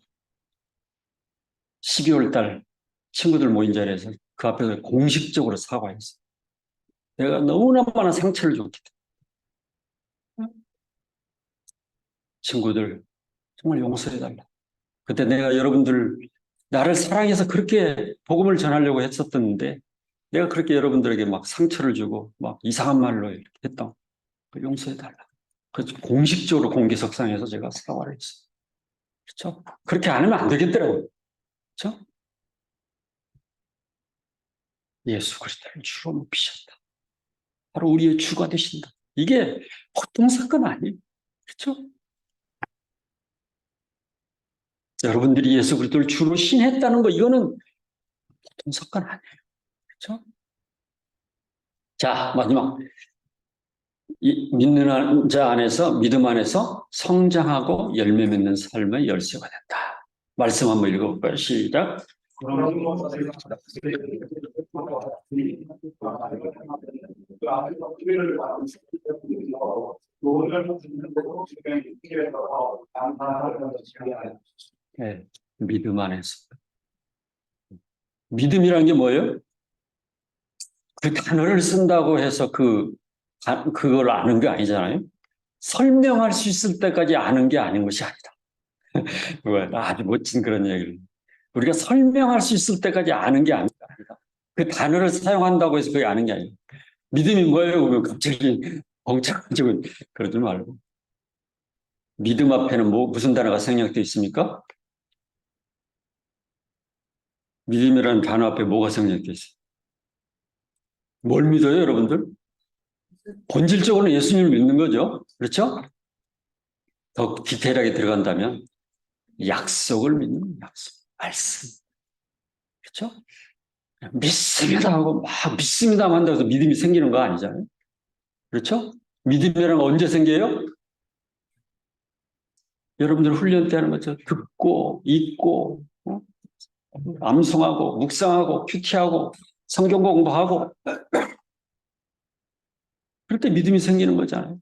12월 달 친구들 모인 자리에서 그 앞에서 공식적으로 사과했어요. 내가 너무나 많은 상처를 줬기 때문에. 친구들, 정말 용서해달라. 그때 내가 여러분들, 나를 사랑해서 그렇게 복음을 전하려고 했었는데, 내가 그렇게 여러분들에게 막 상처를 주고, 막 이상한 말로 이렇게 했던 거 용서해달라. 그래서 공식적으로 공개석상에서 제가 사과를 했어요. 그렇죠? 그렇게 안 하면 안 되겠더라고요. 그렇죠? 예수 그리스도를 주로 높이셨다. 바로 우리의 주가 되신다. 이게 보통 사건 아니에요. 그렇죠? 여러분들이 예수 그리스도를 주로 신했다는 거 이거는 보통 사건 아니에요. 그렇죠? 자, 마지막 믿는 자 안에서 믿음 안에서 성장하고 열매 맺는 삶의 열쇠가 된다. 말씀 한번 읽어볼까요? 시작. 네, 믿음 안에서. 믿음이란 게 뭐예요? 그 단어를 쓴다고 해서 그걸 아는 게 아니잖아요. 설명할 수 있을 때까지 아는 게 아닌 것이 아니다. 아주 멋진 그런 얘기를. 우리가 설명할 수 있을 때까지 아는 게 아니다. 그 단어를 사용한다고 해서 그게 아는 게 아니에요. 믿음이 뭐예요? 그러면 갑자기 벙짝가지고 그러지 말고. 믿음 앞에는 무슨 단어가 생략되어 있습니까? 믿음이라는 단어 앞에 뭐가 생략되어 있어요? 뭘 믿어요, 여러분들? 본질적으로는 예수님을 믿는 거죠. 그렇죠? 더 디테일하게 들어간다면 약속을 믿는 약속, 말씀. 그렇죠? 믿습니다 하고 막 믿습니다 한다고 해서 믿음이 생기는 거 아니잖아요. 그렇죠? 믿음이라는 건 언제 생겨요? 여러분들 훈련 때 하는 것처럼 듣고 읽고 암송하고 묵상하고 큐티하고 성경 공부하고 그럴 때 믿음이 생기는 거잖아요.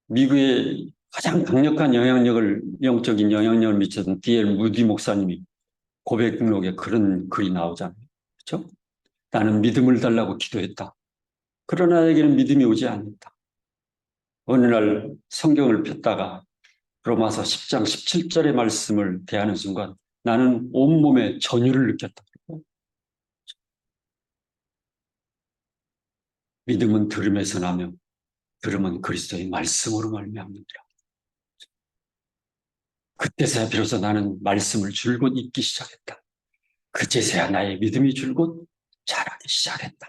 미국의 가장 강력한 영적인 영향력을 미쳤던 D.L. 무디 목사님이 고백록에 그런 글이 나오잖아요. 그렇죠? 나는 믿음을 달라고 기도했다. 그러나 나에게는 믿음이 오지 않는다. 어느 날 성경을 폈다가 로마서 10장 17절의 말씀을 대하는 순간 나는 온몸에 전율을 느꼈다. 믿음은 들음에서 나며 들음은 그리스도의 말씀으로 말미암느니라. 그때서야 비로소 나는 말씀을 줄곧 읽기 시작했다. 그제서야 나의 믿음이 줄곧 자라기 시작했다.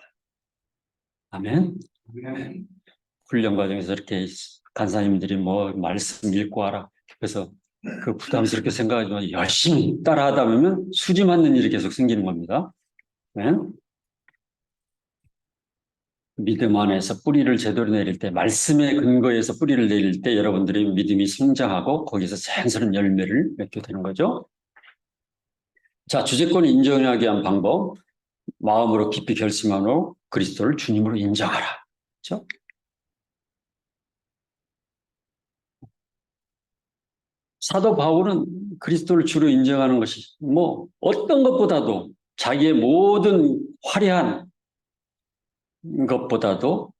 아멘. 아멘. 훈련 과정에서 이렇게 간사님들이 말씀 읽고 하라. 그래서 그 부담스럽게 생각하지만 열심히 따라하다 보면 수지 맞는 일이 계속 생기는 겁니다. 네? 믿음 안에서 뿌리를 제대로 내릴 때, 말씀의 근거에서 뿌리를 내릴 때 여러분들이 믿음이 성장하고 거기서 자연스러운 열매를 맺게 되는 거죠. 자, 주제권을 인정하게 한 방법. 마음으로 깊이 결심하고 그리스도를 주님으로 인정하라. 그렇죠? 사도 바울은 그리스도를 주로 인정하는 것이 뭐 어떤 것보다도 자기의 모든 화려한 것보다도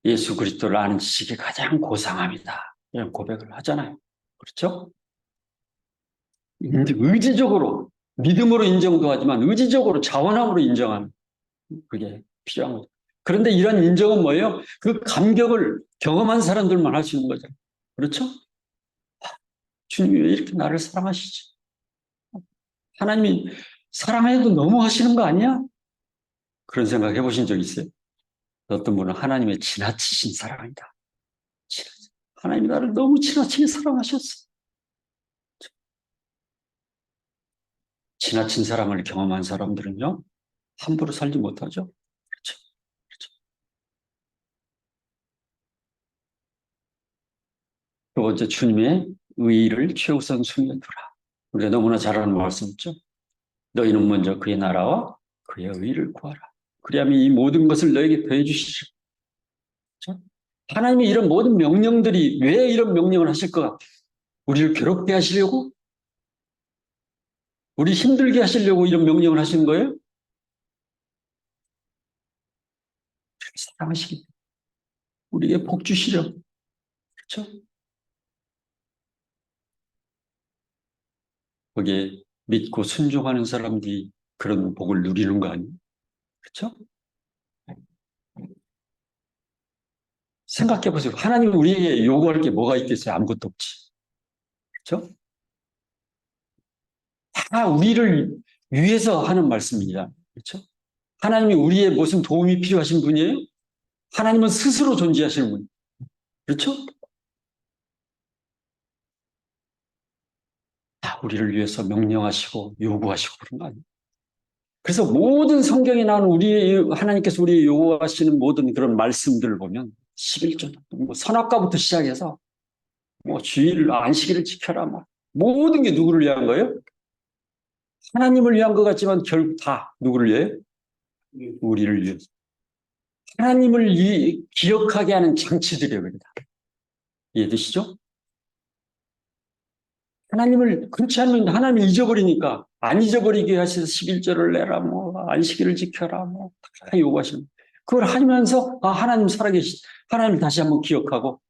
예수 그리스도를 아는 지식이 가장 고상합니다. 이런 고백을 하잖아요. 그렇죠? 의지적으로 믿음으로 인정도 하지만 의지적으로 자원함으로 인정하는 그게 필요한 거죠. 그런데 이런 인정은 뭐예요? 그 감격을 경험한 사람들만 할 수 있는 거죠. 그렇죠? 주님이 왜 이렇게 나를 사랑하시지? 하나님이 사랑해도 너무 하시는 거 아니야? 그런 생각 해보신 적 있어요? 어떤 분은 하나님의 지나치신 사랑이다. 하나님이 나를 너무 지나치게 사랑하셨어. 지나친 사랑을 경험한 사람들은요, 함부로 살지 못하죠. 그렇죠. 그렇죠. 두 번째, 주님의 의의를 최우선 순위에 두라. 우리가 너무나 잘 아는 말씀이죠. 너희는 먼저 그의 나라와 그의 의의를 구하라. 그리하면 이 모든 것을 너에게 더해 주시리라. 그렇죠? 하나님이 이런 모든 명령들이 왜 이런 명령을 하실 것 같아요? 우리를 괴롭게 하시려고? 우리 힘들게 하시려고 이런 명령을 하시는 거예요? 사랑하시기 우리에게 복 주시려. 그렇죠? 거기에 믿고 순종하는 사람들이 그런 복을 누리는 거 아니에요? 그렇죠? 생각해 보세요. 하나님은 우리에게 요구할 게 뭐가 있겠어요? 아무것도 없지. 그렇죠? 다 우리를 위해서 하는 말씀입니다. 그렇죠? 하나님이 우리의 무슨 도움이 필요하신 분이에요? 하나님은 스스로 존재하시는 분. 그렇죠? 다 우리를 위해서 명령하시고 요구하시고 그런 거 아니에요? 그래서 모든 성경에 나오는 하나님께서 우리 요구하시는 모든 그런 말씀들을 보면 11조, 뭐 선악과부터 시작해서 뭐 주의를, 안식일을 지켜라. 막 모든 게 누구를 위한 거예요? 하나님을 위한 것 같지만 결국 다 누구를 위해요? 우리를 위해서. 하나님을 기억하게 하는 장치들이에요. 이해되시죠? 하나님을 그렇지 않으면 하나님을 잊어버리니까 안 잊어버리게 하셔서 11절을 내라, 뭐 안식일을 지켜라, 뭐 다 요구하시는. 그걸 하면서 아 하나님 살아계시, 하나님을 다시 한번 기억하고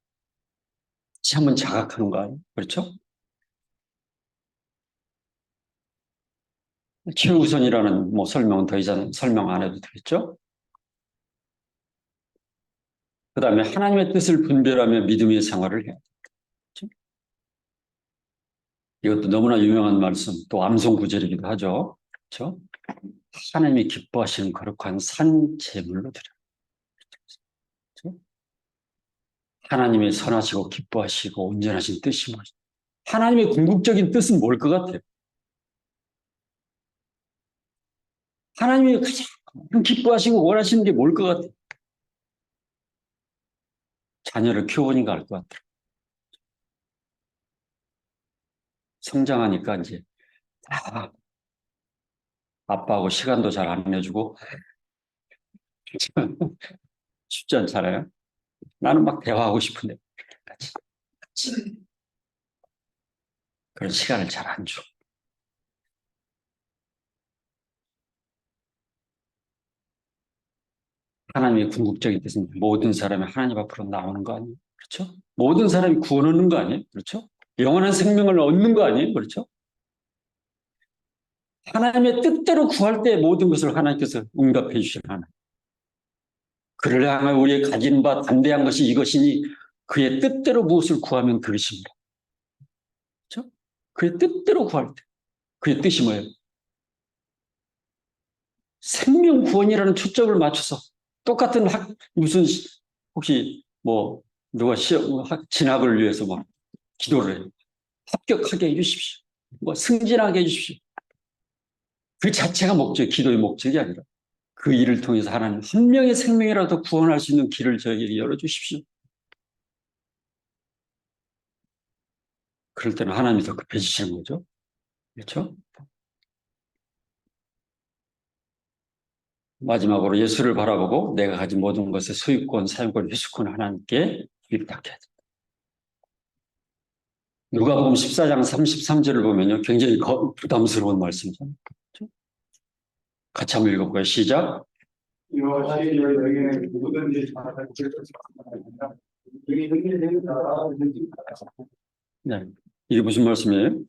다시 한번 자각하는 거 아니에요? 그렇죠? 최우선이라는 뭐 설명은 더 이상 설명 안 해도 되겠죠? 그 다음에 하나님의 뜻을 분별하며 믿음의 생활을 해야 되죠. 이것도 너무나 유명한 말씀, 또 암송 구절이기도 하죠. 그렇죠? 하나님이 기뻐하시는 거룩한 산 제물로 드려. 그렇죠? 하나님의 선하시고 기뻐하시고 온전하신 뜻이 뭐죠? 하나님의 궁극적인 뜻은 뭘 것 같아요? 하나님이 가장 기뻐하시고 원하시는 게 뭘 것 같아요? 자녀를 키워보니까 알 것 같아요. 성장하니까 이제 다 아빠하고 시간도 잘 안 내주고 쉽지 않잖아요. 나는 막 대화하고 싶은데 같이 그런 시간을 잘 안 줘. 하나님의 궁극적인 뜻은 모든 사람이 하나님 앞으로 나오는 거 아니에요? 그렇죠? 모든 사람이 구원 얻는 거 아니에요? 그렇죠? 영원한 생명을 얻는 거 아니에요? 그렇죠? 하나님의 뜻대로 구할 때 모든 것을 하나님께서 응답해 주시는 하나님. 그를 향해 우리의 가진 바 담대한 것이 이것이니 그의 뜻대로 무엇을 구하면 그것입니다. 그렇죠? 그의 뜻대로 구할 때 그의 뜻이 뭐예요? 생명 구원이라는 초점을 맞춰서 똑같은 무슨 혹시 뭐 누가 진학을 위해서 막 기도를 해요. 합격하게 해주십시오. 뭐 승진하게 해주십시오. 그 자체가 목적, 기도의 목적이 아니라 그 일을 통해서 하나님 한 명의 생명이라도 구원할 수 있는 길을 저에게 열어주십시오. 그럴 때는 하나님이 더 급해지시는 거죠. 그렇죠? 마지막으로 예수를 바라보고 내가 가진 모든 것의 소유권, 사용권, 회수권 하나님께 입탁해야 됩니다. 누가복음 14장 33절을 보면요. 굉장히 부담스러운 말씀이죠. 같이 한번 읽어볼까요? 시작. 여호와의 너희에게 누구든지 잘할 것입니다. 능히 되는 자가 있는지 네. 이게 무슨 말씀이에요?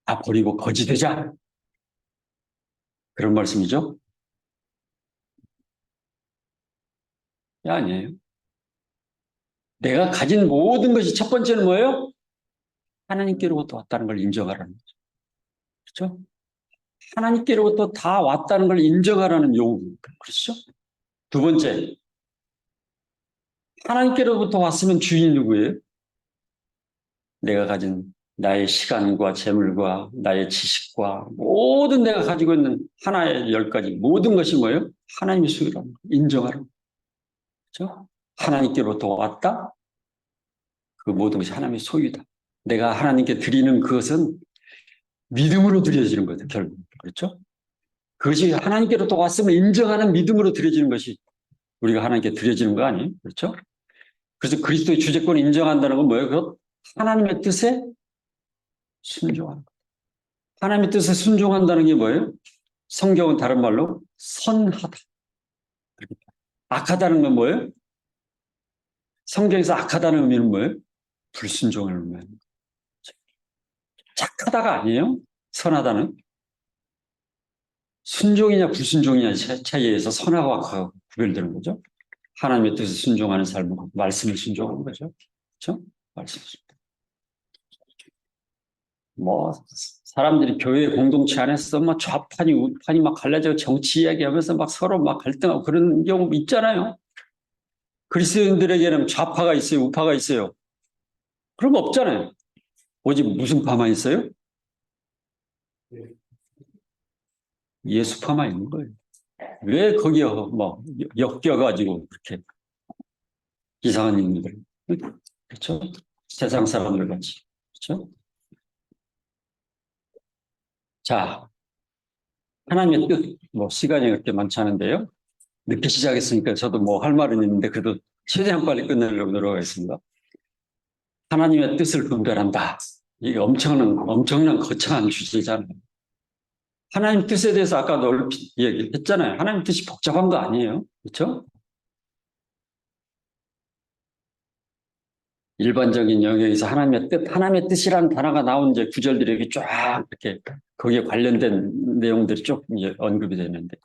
다 버리고 거지 되자. 그런 말씀이죠? 아니에요. 내가 가진 모든 것이 첫 번째는 뭐예요? 하나님께로부터 왔다는 걸 인정하라는 거죠. 그렇죠? 하나님께로부터 다 왔다는 걸 인정하라는 요구. 그렇죠? 두 번째, 하나님께로부터 왔으면 주인이 누구예요? 내가 가진 나의 시간과 재물과 나의 지식과 모든 내가 가지고 있는 하나의 10가지 모든 것이 뭐예요? 하나님의 소유라는 거 인정하라는 거죠. 하나님께로부터 왔다. 그 모든 것이 하나님의 소유다. 내가 하나님께 드리는 그것은 믿음으로 드려지는 거죠. 결국. 그렇죠? 그것이 하나님께로부터 왔음을 인정하는 믿음으로 드려지는 것이 우리가 하나님께 드려지는 거 아니에요? 그렇죠? 그래서 그리스도의 주재권을 인정한다는 건 뭐예요? 그 하나님의 뜻에 순종하는 거. 하나님의 뜻에 순종한다는 게 뭐예요? 성경은 다른 말로 선하다. 악하다는 건 뭐예요? 성경에서 악하다는 의미는 뭐예요? 불순종을 의미하는 거예요. 착하다가 아니에요? 선하다는. 순종이냐 불순종이냐 차이에서 선하고 악하고 구별되는 거죠. 하나님의 뜻에 순종하는 삶은 말씀에 순종하는 거죠. 그렇죠? 말씀에 순종. 뭐 사람들이 교회 공동체 안에서 막 좌판이 우판이 막 갈라지고 정치 이야기하면서 막 서로 막 갈등하고 그런 경우 있잖아요. 그리스도인들에게는 좌파가 있어요, 우파가 있어요. 그런 거 없잖아요. 오직 무슨 파만 있어요? 예수파만 있는 거예요. 왜 거기에 뭐 엮여가지고 그렇게 이상한 인물들, 그렇죠? 세상 사람들 같이, 그렇죠? 자, 하나님의 뜻, 뭐 시간이 그렇게 많지 않은데요. 늦게 시작했으니까 저도 뭐 할 말은 있는데 그래도 최대한 빨리 끝내려고 노력하겠습니다. 하나님의 뜻을 분별한다. 이게 엄청난 거창한 주제잖아요. 하나님 뜻에 대해서 아까 넓히 얘기했잖아요. 하나님 뜻이 복잡한 거 아니에요. 그렇죠? 일반적인 영역에서 하나님의 뜻이라는 단어가 나온 이제 구절들이 이렇게 쫙 이렇게 거기에 관련된 내용들이 쭉 이제 언급이 되는데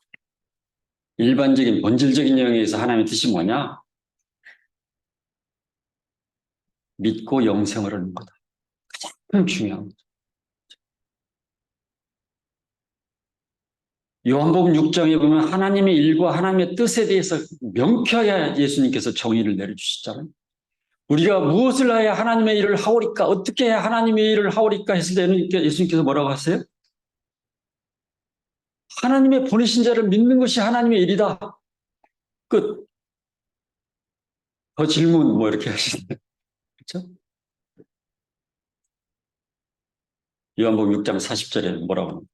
일반적인 본질적인 영역에서 하나님의 뜻이 뭐냐? 믿고 영생을 얻는 거다. 가장 중요한 거죠. 요한복음 6장에 보면 하나님의 일과 하나님의 뜻에 대해서 명쾌하게 예수님께서 정의를 내려주셨잖아요. 우리가 무엇을 해야 하나님의 일을 하오리까? 어떻게 해야 하나님의 일을 하오리까? 했을 때 예수님께서 뭐라고 하세요? 하나님의 보내신 자를 믿는 것이 하나님의 일이다. 끝. 더 질문 뭐 이렇게 하시는데. 그렇죠? 요한복음 6장 40절에 뭐라고 합니까?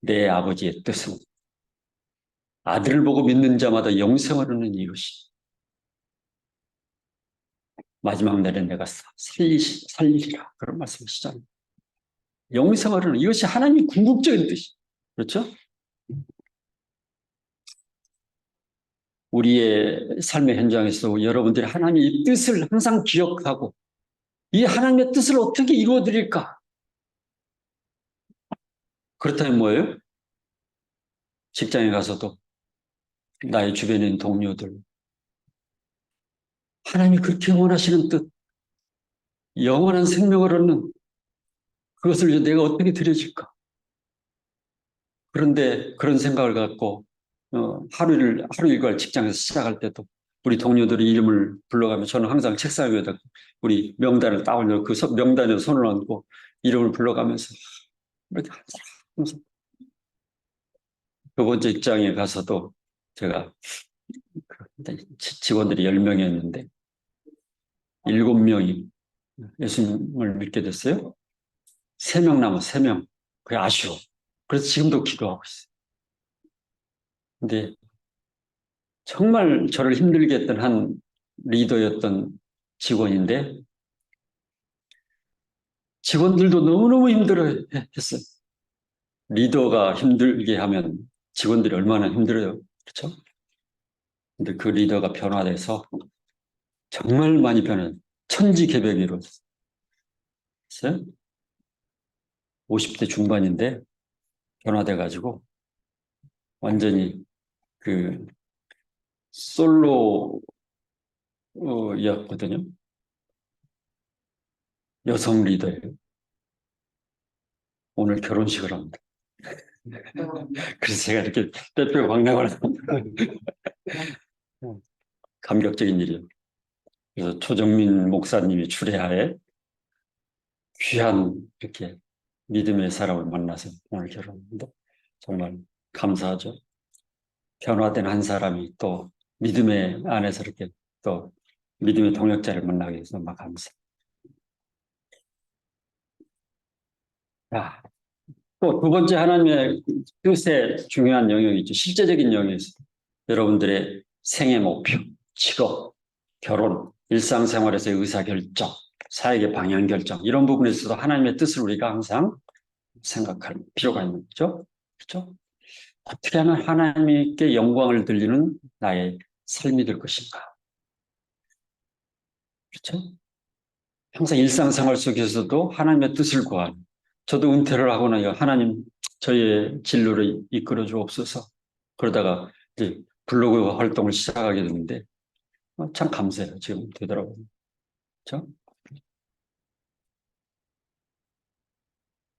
내 아버지의 뜻은 아들을 보고 믿는 자마다 영생을 얻는 이것이 마지막 날에 내가 살리리라. 그런 말씀이시잖아요. 영생을 얻는 이것이 하나님의 궁극적인 뜻이. 그렇죠? 우리의 삶의 현장에서 여러분들이 하나님의 뜻을 항상 기억하고 이 하나님의 뜻을 어떻게 이루어 드릴까? 그렇다면 뭐예요? 직장에 가서도 나의 주변에 있는 동료들 하나님이 그렇게 원하시는 뜻 영원한 생명을 얻는 그것을 이제 내가 어떻게 드려질까? 그런데 그런 생각을 갖고 하루 일과를 직장에서 시작할 때도 우리 동료들의 이름을 불러가며 저는 항상 책상 위에다 우리 명단을 딱 올려 그 명단에 손을 얹고 이름을 불러가면서 이렇게 항상 두 번째 직장에 가서도 제가 직원들이 10명이었는데 7명이 예수님을 믿게 됐어요. 3명 남아, 3명. 그게 아쉬워. 그래서 지금도 기도하고 있어요. 근데 정말 저를 힘들게 했던 한 리더였던 직원인데 직원들도 너무너무 힘들어 했어요. 리더가 힘들게 하면 직원들이 얼마나 힘들어요. 그렇죠? 근데 그 리더가 변화돼서 정말 많이 변해. 천지개벽이 이루어졌어요. 50대 중반인데 변화돼가지고 완전히 그 솔로였거든요. 여성 리더예요. 오늘 결혼식을 합니다. 그래서 제가 이렇게 대표 광량을 감격적인 일이에요. 그래서 초정민 목사님이 주례하에 귀한 이렇게 믿음의 사람을 만나서 오늘 결혼했는데 정말 감사하죠. 변화된 한 사람이 또 믿음의 안에서 이렇게 또 믿음의 동역자를 만나게 해서 정말 감사. 자, 또 두 번째 하나님의 뜻의 중요한 영역이 있죠. 실제적인 영역에서 여러분들의 생애 목표, 직업, 결혼, 일상생활에서의 의사결정, 사역의 방향 결정 이런 부분에서도 하나님의 뜻을 우리가 항상 생각할 필요가 있는 거죠. 그렇죠? 어떻게 하면 하나님께 영광을 돌리는 나의 삶이 될 것인가. 그렇죠? 항상 일상생활 속에서도 하나님의 뜻을 구하는. 저도 은퇴를 하고 나니까 하나님 저의 진로를 이끌어 주옵소서. 그러다가 이제 블로그 활동을 시작하게 됐는데 참 감사해요. 지금 되더라고요. 그렇죠?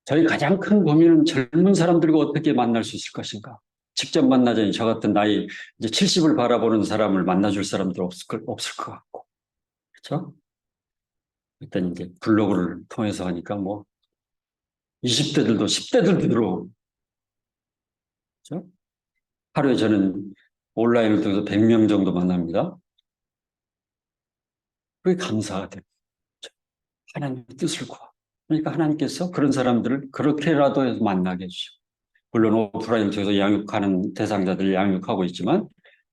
저희 가장 큰 고민은 젊은 사람들과 어떻게 만날 수 있을 것인가. 직접 만나자니 저 같은 나이 이제 70을 바라보는 사람을 만나줄 사람들 없을 것 같고. 그렇죠? 일단 이제 블로그를 통해서 하니까 뭐 20대들도 10대들도 들어오고. 그렇죠? 하루에 저는 온라인을 통해서 100명 정도 만납니다. 그게 감사가 돼요. 하나님의 뜻을 구하. 그러니까 하나님께서 그런 사람들을 그렇게라도 해서 만나게 해주시고. 물론 오프라인을 통해서 양육하는 대상자들을 양육하고 있지만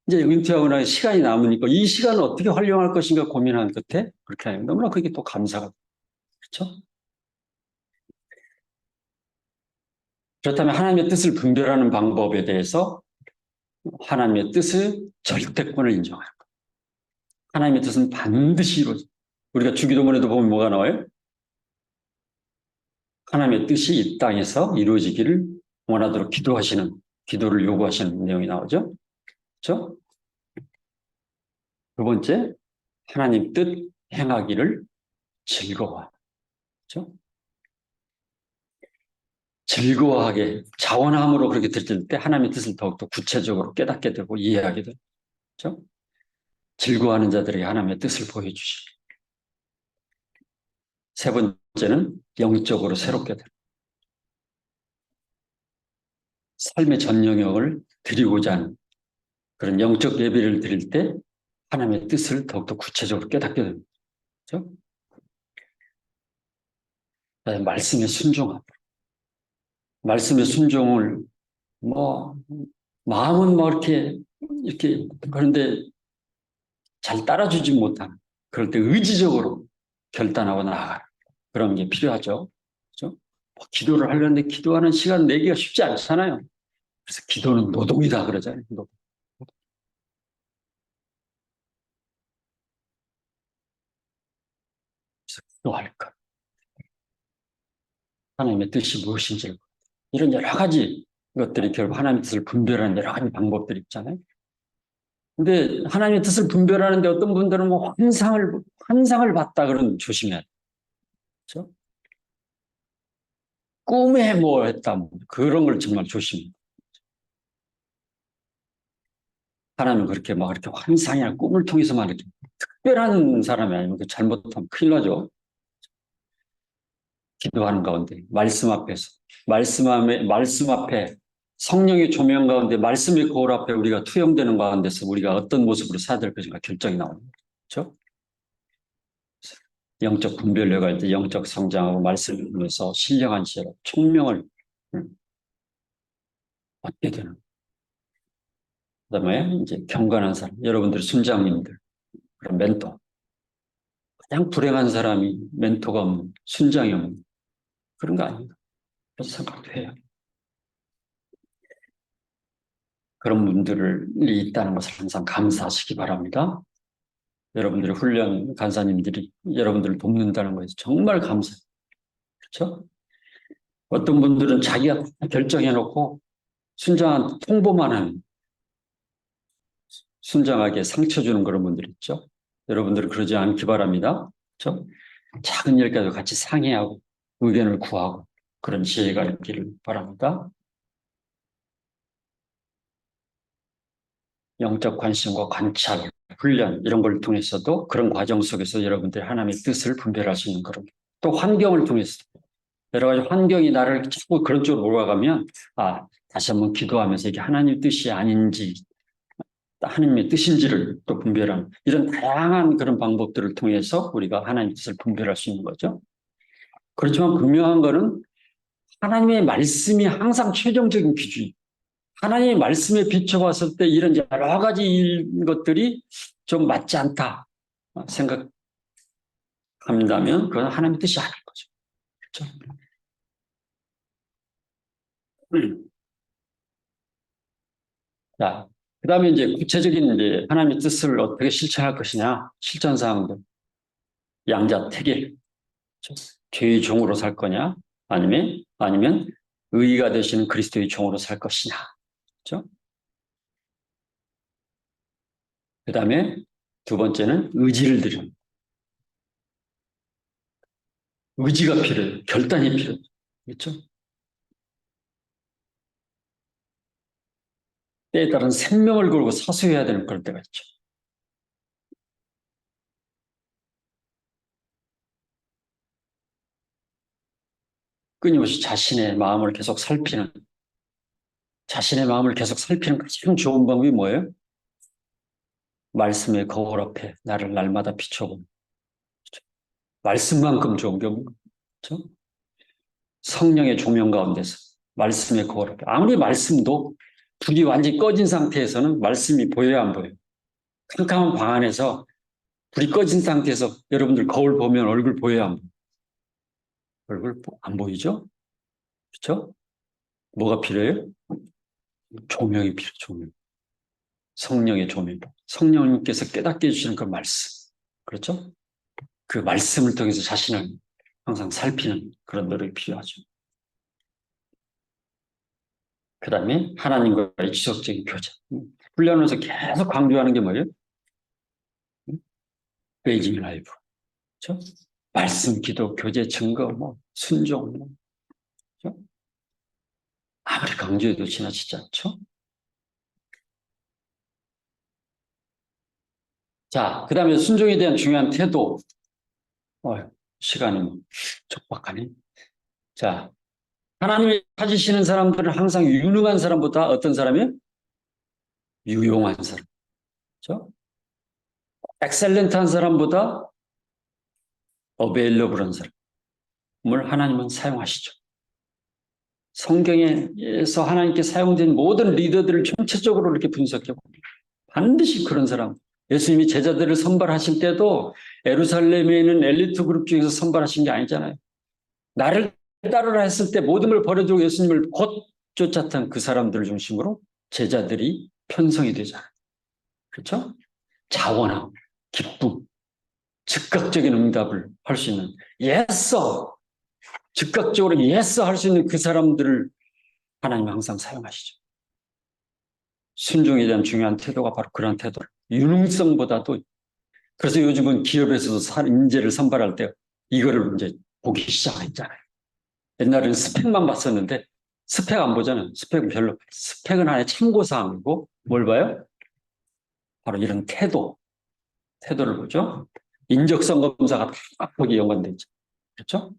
이제 은퇴하고 나서 시간이 남으니까 이 시간을 어떻게 활용할 것인가 고민하는 끝에 그렇게 하면 너무나 그게 또 감사가 돼요. 그렇죠? 그렇다면 하나님의 뜻을 분별하는 방법에 대해서 하나님의 뜻의 절대권을 인정하는 거예요. 하나님의 뜻은 반드시 이루어져. 우리가 주기도문에도 보면 뭐가 나와요? 하나님의 뜻이 이 땅에서 이루어지기를 원하도록 기도를 요구하시는 내용이 나오죠. 그렇죠? 두 번째, 하나님 뜻 행하기를 즐거워하죠. 그렇죠? 즐거워하게 자원함으로 그렇게 들을 때 하나님의 뜻을 더욱더 구체적으로 깨닫게 되고 이해하게 되죠. 그렇죠? 즐거워하는 자들에게 하나님의 뜻을 보여주시고. 세 번째는 영적으로 새롭게 되는 삶의 전 영역을 드리고자 하는 그런 영적 예배를 드릴 때 하나님의 뜻을 더욱더 구체적으로 깨닫게 됩니다. 그렇죠? 말씀의 순종함. 말씀의 순종을 뭐 마음은 뭐 이렇게 그런데 잘 따라주지 못하는 그럴 때 의지적으로 결단하고 나아가는 그런 게 필요하죠. 그렇죠? 뭐 기도를 하려는데 기도하는 시간 내기가 쉽지 않잖아요. 그래서 기도는 노동이다 그러잖아요. 노동. 그래서 기도할 것. 하나님의 뜻이 무엇인지 이런 여러 가지 것들이 결국 하나님의 뜻을 분별하는 여러 가지 방법들이 있잖아요. 근데 하나님의 뜻을 분별하는데 어떤 분들은 뭐 환상을 봤다 그러면 조심해야 돼요. 그렇죠? 꿈에 뭐 했다 뭐 그런 걸 정말 조심해요. 하나님은 그렇게 막 이렇게 환상이나 꿈을 통해서만 이렇게 특별한 사람이 아니면 그 잘못하면 큰일 나죠. 기도하는 가운데 말씀 앞에서 말씀 앞에 성령의 조명 가운데 말씀의 거울 앞에 우리가 투영되는 가운데서 우리가 어떤 모습으로 살아야 될 것인가 결정이 나옵니다. 그렇죠? 영적 분별력을 할 때 영적 성장하고 말씀을 통해서 신령한 지혜로 총명을 얻게 되는. 그다음에 이제 경건한 사람, 여러분들 순장님들, 그런 멘토. 가장 불행한 사람이 멘토가 없는, 순장이 없는 그런 거 아닌가? 그런 생각도 해요. 그런 분들이 있다는 것을 항상 감사하시기 바랍니다. 여러분들의 훈련 간사님들이 여러분들을 돕는다는 것에 정말 감사해요. 그렇죠? 어떤 분들은 자기가 결정해놓고 순장한 통보만 하는, 순장하게 상처 주는 그런 분들 있죠. 여러분들은 그러지 않기 바랍니다. 그렇죠? 작은 일까지 같이 상의하고 의견을 구하고 그런 지혜가 있기를 바랍니다. 영적 관심과 관찰, 훈련 이런 걸 통해서도 그런 과정 속에서 여러분들이 하나님의 뜻을 분별할 수 있는 그런, 또 환경을 통해서 여러 가지 환경이 나를 자꾸 그런 쪽으로 몰아가면 다시 한번 기도하면서 이게 하나님의 뜻이 아닌지 하나님의 뜻인지를 또 분별하는 이런 다양한 그런 방법들을 통해서 우리가 하나님의 뜻을 분별할 수 있는 거죠. 그렇지만 분명한 거는 하나님의 말씀이 항상 최종적인 기준이에요. 하나님의 말씀에 비춰봤을 때 이런 여러 가지 것들이 좀 맞지 않다 생각한다면 그건 하나님의 뜻이 아닌 거죠. 그렇죠? 자, 그 다음에 이제 구체적인 이제 하나님의 뜻을 어떻게 실천할 것이냐, 실천 사항들, 양자택일, 죄의 종으로 살 거냐, 아니면 의가 되시는 그리스도의 종으로 살 것이냐, 그렇죠? 그 다음에 두 번째는 의지를 드리는, 의지가 필요해요. 결단이 필요해요. 그렇죠? 때에 따른 생명을 걸고 사수해야 되는 그럴 때가 있죠. 끊임없이 자신의 마음을 계속 살피는 가장 좋은 방법이 뭐예요? 말씀의 거울 앞에 나를 날마다 비춰보는, 말씀만큼 좋은 게 없는 거죠. 성령의 조명 가운데서 말씀의 거울 앞에 아무리 말씀도 불이 완전히 꺼진 상태에서는 말씀이 보여야 안 보여요. 캄캄한 방 안에서 불이 꺼진 상태에서 여러분들 거울 보면 얼굴 보여야 안 보여요. 얼굴 안 보이죠? 그렇죠? 뭐가 필요해요? 조명이 필요해요. 조명. 성령의 조명. 성령님께서 깨닫게 해주시는 그 말씀. 그렇죠? 그 말씀을 통해서 자신을 항상 살피는 그런 노력이 필요하죠. 그 다음에 하나님과의 지속적인 교제. 훈련하면서 계속 강조하는 게 뭐예요? 베이징 라이프. 그렇죠? 말씀, 기도, 교제, 증거, 순종. 그렇죠? 아무리 강조해도 지나치지 않죠? 자, 그 다음에 순종에 대한 중요한 태도. 시간이 촉박하네. 자, 하나님이 찾으시는 사람들은 항상 유능한 사람보다 어떤 사람이에요? 유용한 사람. 그렇죠? 엑셀런트한 사람보다 어베일러블한 사람을 하나님은 사용하시죠. 성경에서 하나님께 사용된 모든 리더들을 총체적으로 이렇게 분석해 봅니다. 반드시 그런 사람. 예수님이 제자들을 선발하실 때도 예루살렘에 있는 엘리트 그룹 중에서 선발하신 게 아니잖아요. 나를 따르라 했을 때 모든 걸 버려두고 예수님을 곧 쫓았던 그 사람들을 중심으로 제자들이 편성이 되잖아요. 그렇죠? 자원함, 기쁨, 즉각적인 응답을 할 수 있는 yes, 즉각적으로 yes 할 수 있는 그 사람들을 하나님은 항상 사용하시죠. 순종에 대한 중요한 태도가 바로 그런 태도를 유능성보다도 그래서 요즘은 기업에서도 인재를 선발할 때 이거를 이제 보기 시작했잖아요. 옛날에는 스펙만 봤었는데 스펙 안 보잖아요. 스펙은 별로. 스펙은 하나의 참고사항이고 뭘 봐요? 바로 이런 태도를 보죠. 인적성 검사가 딱 거기 연관돼 있죠. 그렇죠?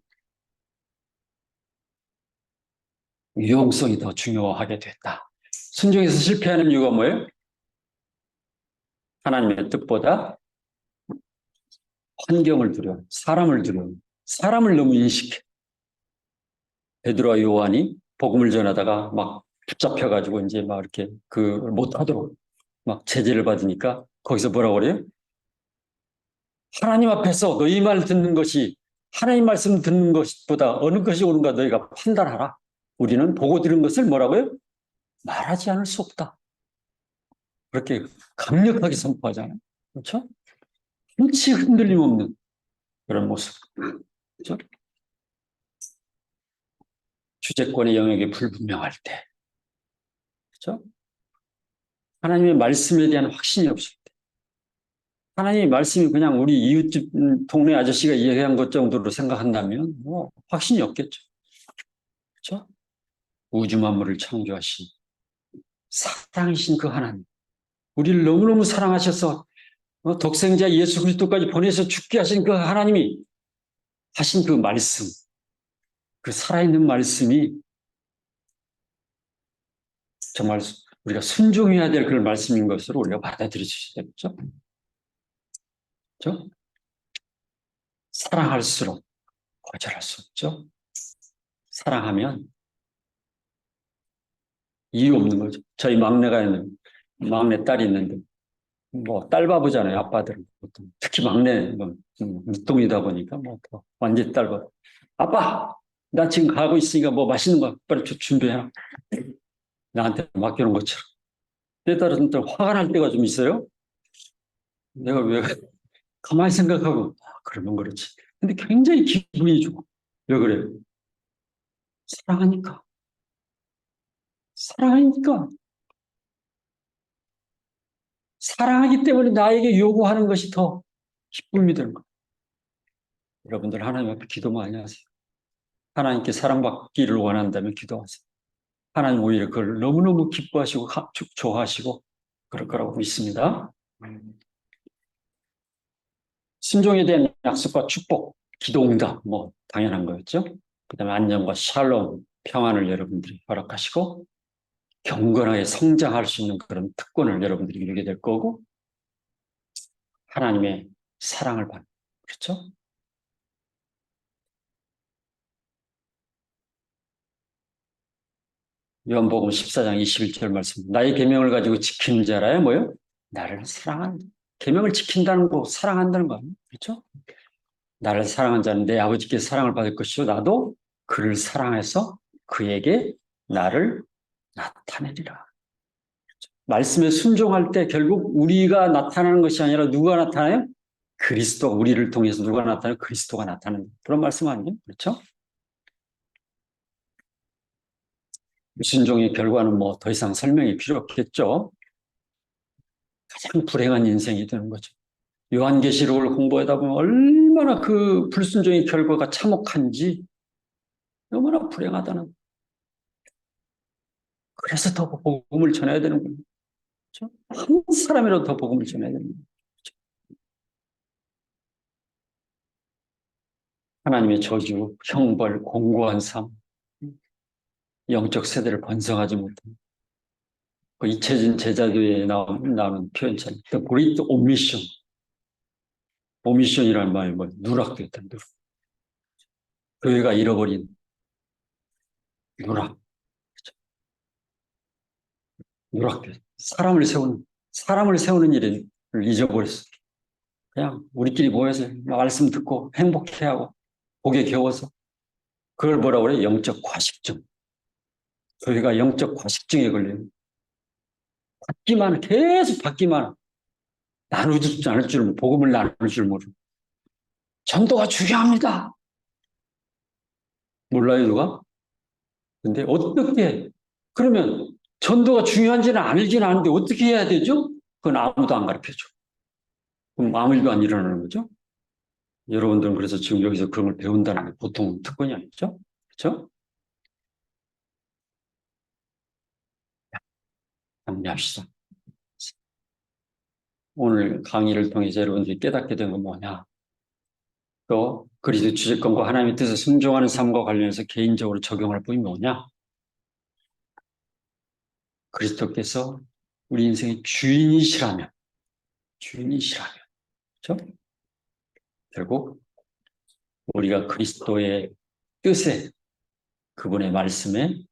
유용성이 더 중요하게 됐다. 순종에서 실패하는 이유가 뭐예요? 하나님의 뜻보다 환경을 두려워, 사람을 두려워, 사람을 너무 인식해. 베드로와 요한이 복음을 전하다가 막 붙잡혀가지고 이제 막 이렇게 그 못하도록 막 제재를 받으니까 거기서 뭐라고 그래요? 하나님 앞에서 너희 말 듣는 것이 하나님 말씀 듣는 것보다 어느 것이 옳은가 너희가 판단하라. 우리는 보고 들은 것을 뭐라고요? 말하지 않을 수 없다. 그렇게 강력하게 선포하잖아요. 그렇죠? 한치 흔들림 없는 그런 모습. 그렇죠? 주재권의 영역이 불분명할 때. 그렇죠? 하나님의 말씀에 대한 확신이 없을 때. 하나님의 말씀이 그냥 우리 이웃집 동네 아저씨가 이야기한 것 정도로 생각한다면 뭐 확신이 없겠죠. 그렇죠? 우주 만물을 창조하신 사랑이신 그 하나님. 우리를 너무너무 사랑하셔서 독생자 예수 그리스도까지 보내서 죽게 하신 그 하나님이 하신 그 말씀, 그 살아있는 말씀이 정말 우리가 순종해야 될 그런 말씀인 것으로 우리가 받아들여주셔야 되겠죠. 그렇죠? 사랑할수록 거절할 수 없죠. 사랑하면 이유 없는 거죠. 저희 막내가 있는 막내 딸이 있는데 뭐 딸바보잖아요. 아빠들은 보통 특히 막내 뭐 늦둥이다 보니까 뭐 더 완전 딸바보. 아빠, 나 지금 가고 있으니까 뭐 맛있는 거 빨리 준비해라. 나한테 맡겨놓은 것처럼. 내 딸은 또 화가 날 때가 좀 있어요. 내가 왜 가만히 생각하고 그러면 그렇지. 근데 굉장히 기분이 좋아. 왜 그래요? 사랑하니까. 사랑하니까. 사랑하기 때문에 나에게 요구하는 것이 더 기쁨이 되는 거예요. 여러분들 하나님 앞에 기도 많이 하세요. 하나님께 사랑받기를 원한다면 기도하세요. 하나님 오히려 그걸 너무너무 기뻐하시고 좋아하시고 그럴 거라고 믿습니다. 순종에 대한 약속과 축복, 기도응답 뭐 당연한 거였죠. 그다음에 안녕과 샬롬, 평안을 여러분들이 허락하시고 경건하게 성장할 수 있는 그런 특권을 여러분들이 누리게 될 거고 하나님의 사랑을 받는 그렇죠? 요한복음 14장 21절 말씀. 나의 계명을 가지고 지키는 자라야 뭐요? 나를 사랑한다. 계명을 지킨다는 거, 사랑한다는 거 아니에요? 그렇죠? 나를 사랑한 자는 내 아버지께 사랑을 받을 것이요 나도 그를 사랑해서 그에게 나를 나타내리라. 말씀에 순종할 때 결국 우리가 나타나는 것이 아니라 누가 나타나요? 그리스도, 우리를 통해서 누가 나타나요? 그리스도가 나타나는 그런 말씀 아니에요? 그렇죠? 순종의 결과는 뭐 더 이상 설명이 필요 없겠죠. 가장 불행한 인생이 되는 거죠. 요한계시록을 공부하다 보면 얼마나 그 불순종의 결과가 참혹한지 너무나 불행하다는. 그래서 더 복음을 전해야 되는 거예요. 그렇죠? 한 사람이라도 더 복음을 전해야 되는 거예요. 그렇죠? 하나님의 저주, 형벌, 공고한 삶, 영적 세대를 번성하지 못한 그 잊혀진 제자도에 나오는 표현처럼 The Great Omission. 오미션이라는 말이 뭐 누락됐다. 누락. 교회가 잃어버린 누락. 누락됐. 사람을 세우는 일을 잊어버렸어. 그냥 우리끼리 모여서 말씀 듣고 행복해하고 복에 겨워서 그걸 뭐라고 그래? 영적 과식증. 교회가 영적 과식증에 걸려요. 계속 받기만 나누지 않을 줄, 복음을 나눌 줄 모르고. 전도가 중요합니다. 몰라요, 누가? 근데 어떻게, 그러면 전도가 중요한지는 알긴 아는데 어떻게 해야 되죠? 그건 아무도 안 가르쳐 줘. 그럼 아무 일도 안 일어나는 거죠? 여러분들은 그래서 지금 여기서 그런 걸 배운다는 게 보통 특권이 아니죠? 그렇죠? 정리합시다. 오늘 강의를 통해서 여러분들이 깨닫게 된 건 뭐냐? 또 그리스도 주재권과 하나님의 뜻에 순종하는 삶과 관련해서 개인적으로 적용할 부분이 뭐냐? 그리스도께서 우리 인생의 주인이시라면, 그렇죠? 결국 우리가 그리스도의 뜻에, 그분의 말씀에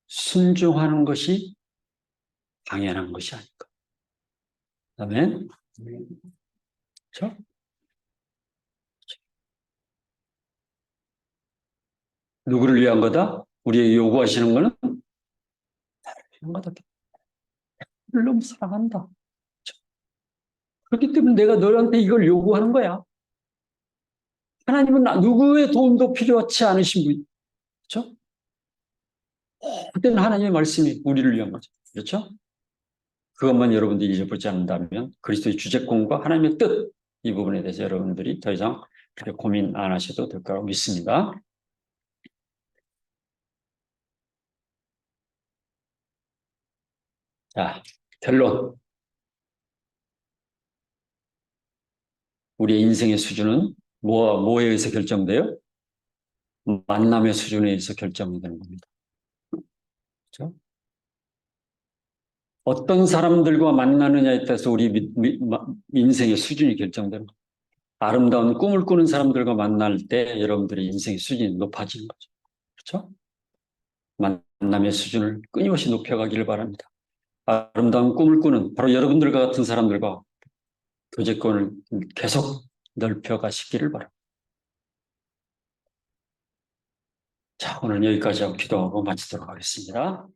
순종하는 것이 당연한 것이 아닐까. 아멘. 그렇죠? 누구를 위한 거다? 우리에게 요구하시는 거는 위한 거다. 너를 너무 사랑한다. 그렇죠? 그렇기 때문에 내가 너한테 이걸 요구하는 거야. 하나님은 누구의 도움도 필요하지 않으신 분, 그렇죠? 그때는 하나님의 말씀이 우리를 위한 거죠. 그렇죠? 그것만 여러분들이 잊어버리지 않는다면 그리스도의 주제권과 하나님의 뜻, 이 부분에 대해서 여러분들이 더 이상 그렇게 고민 안 하셔도 될 거라고 믿습니다. 자, 결론. 우리의 인생의 수준은 뭐에 의해서 결정돼요? 만남의 수준에 의해서 결정이 되는 겁니다. 그렇죠? 어떤 사람들과 만나느냐에 따라서 우리 인생의 수준이 결정되는 거예요. 아름다운 꿈을 꾸는 사람들과 만날 때 여러분들의 인생의 수준이 높아지는 거죠. 그렇죠? 만남의 수준을 끊임없이 높여가기를 바랍니다. 아름다운 꿈을 꾸는 바로 여러분들과 같은 사람들과 교제권을 계속 넓혀가시기를 바랍니다. 자, 오늘 여기까지 하고 기도하고 마치도록 하겠습니다.